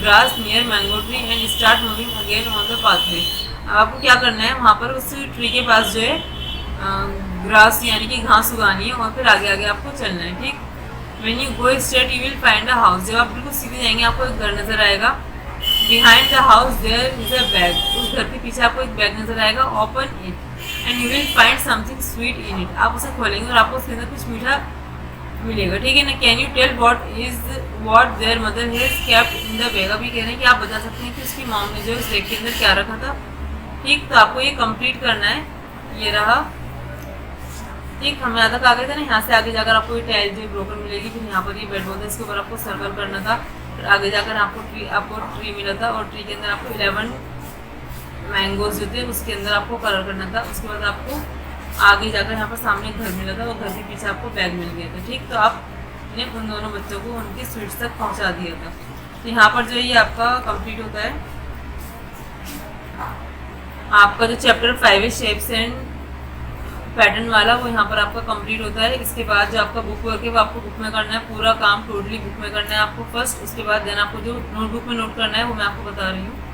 Speaker 1: grass near mango tree and start moving again on the pathway, आपको क्या करना है, वहाँ पर उस ट्री के पास जो है ग्रास यानी कि घास उगानी है और फिर आगे आगे आपको चलना है, ठीक। When you go straight you will find a house, जब आप बिल्कुल सीधे जाएंगे आपको एक घर नजर आएगा। Behind the house there is a bag, उस घर के पीछे आपको एक बैग नजर आएगा। Open it and you will find something sweet in it, आप उसे खोलेंगे और आपको उसके अंदर कुछ मीठा मिलेगा, ठीक है ना। Can you tell what their mother has kept in the bag, अभी कह रहे हैं कि आप बता सकते हैं कि उसकी मॉम ने जो इस बैग के अंदर क्या रखा था, ठीक। तो आपको ये कंप्लीट करना है, ये रहा, ठीक। हम यहाँ तक आ गए थे ना, यहाँ से आगे जाकर आपको ये टाइल जो ब्रोकन मिलेगी, फिर यहाँ पर ये बेड बॉल था, इसके ऊपर आपको सर्कल करना था, फिर आगे जाकर आपको ट्री मिला था और ट्री के अंदर आपको 11 मैंगोज जो थे उसके अंदर आपको कलर करना था। उसके बाद आपको आगे जाकर यहाँ पर सामने घर मिला था और घर के पीछे आपको बैग मिल गया था, ठीक। तो आपने उन दोनों बच्चों को उनकी स्वीट्स तक पहुँचा दिया था। तो यहाँ पर जो ये आपका कंप्लीट होता है, आपका जो चैप्टर 5 है शेप्स एंड पैटर्न वाला, वो यहाँ पर आपका कंप्लीट होता है। इसके बाद जो आपका बुक वर्क है वो आपको बुक में करना है, पूरा काम टोटली बुक में करना है आपको फर्स्ट। उसके बाद देन आपको जो नोटबुक में नोट करना है वो मैं आपको बता रही हूँ।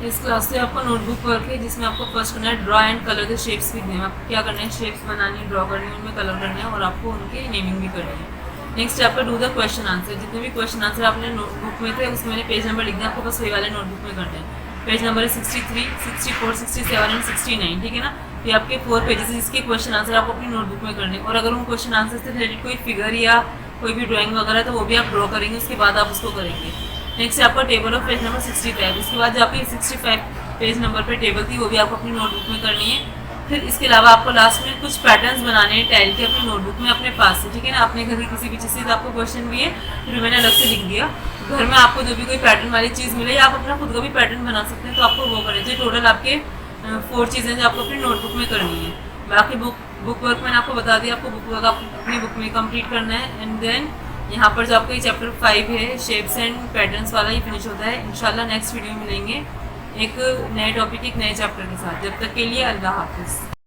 Speaker 1: इस क्लास से आपका नोटबुक वर्क है जिसमें आपको फर्स्ट करना है draw and colour the shapes with name, आपको क्या करना है, शेप्स बनानी, ड्रॉ करनी है, उनमें कलर करना है और आपको उनकी नेमिंग भी करनी है। नेक्स्ट आपका डू द क्वेश्चन आंसर, जितने भी क्वेश्चन आंसर आपने नोटबुक में थे उसमें मैंने पेज नंबर लिख दिया, आपको बस वही वाले नोटबुक में करना है। पेज नंबर है 63, 64, 67 एंड 69, ठीक है ना। ये आपके 4 पेजेस है जिसके क्वेश्चन आंसर आपको अपनी नोटबुक में करने, और अगर उन क्वेश्चन आंसर से रिलेटेड कोई फिगर या कोई भी ड्राइंग वगैरह तो वो भी आप ड्रॉ करेंगे, उसके बाद आप उसको करेंगे। नेक्स्ट आपका टेबल ऑफ पेज नंबर 65, उसके बाद जो आपकी 65 पेज नंबर पर टेबल थी वो भी आपको अपनी नोटबुक में करनी है। फिर इसके अलावा आपको लास्ट में कुछ पैटर्न्स बनाने हैं टाइल के अपनी नोटबुक में अपने पास से, ठीक है ना। अपने घर की किसी भी चीज़ से तो आपको क्वेश्चन भी है, फिर मैंने अलग से लिख दिया। घर में आपको जो भी कोई पैटर्न वाली चीज़ मिले या आप अपना खुद का भी पैटर्न बना सकते हैं, तो आपको वो करना चाहिए। टोटल आपके 4 चीज़ें जो आपको अपनी नोटबुक में करनी है। बाकी बुक वर्क मैंने आपको बता दिया, आपको बुक वर्क अपनी बुक में कंप्लीट करना है। एंड देन यहाँ पर जो आपका ये चैप्टर 5 है शेप्स एंड पैटर्न्स वाला, ये फिनिश होता है। इंशाल्लाह नेक्स्ट वीडियो में मिलेंगे एक नए टॉपिक एक नए चैप्टर के साथ। जब तक के लिए अल्लाह हाफिज़।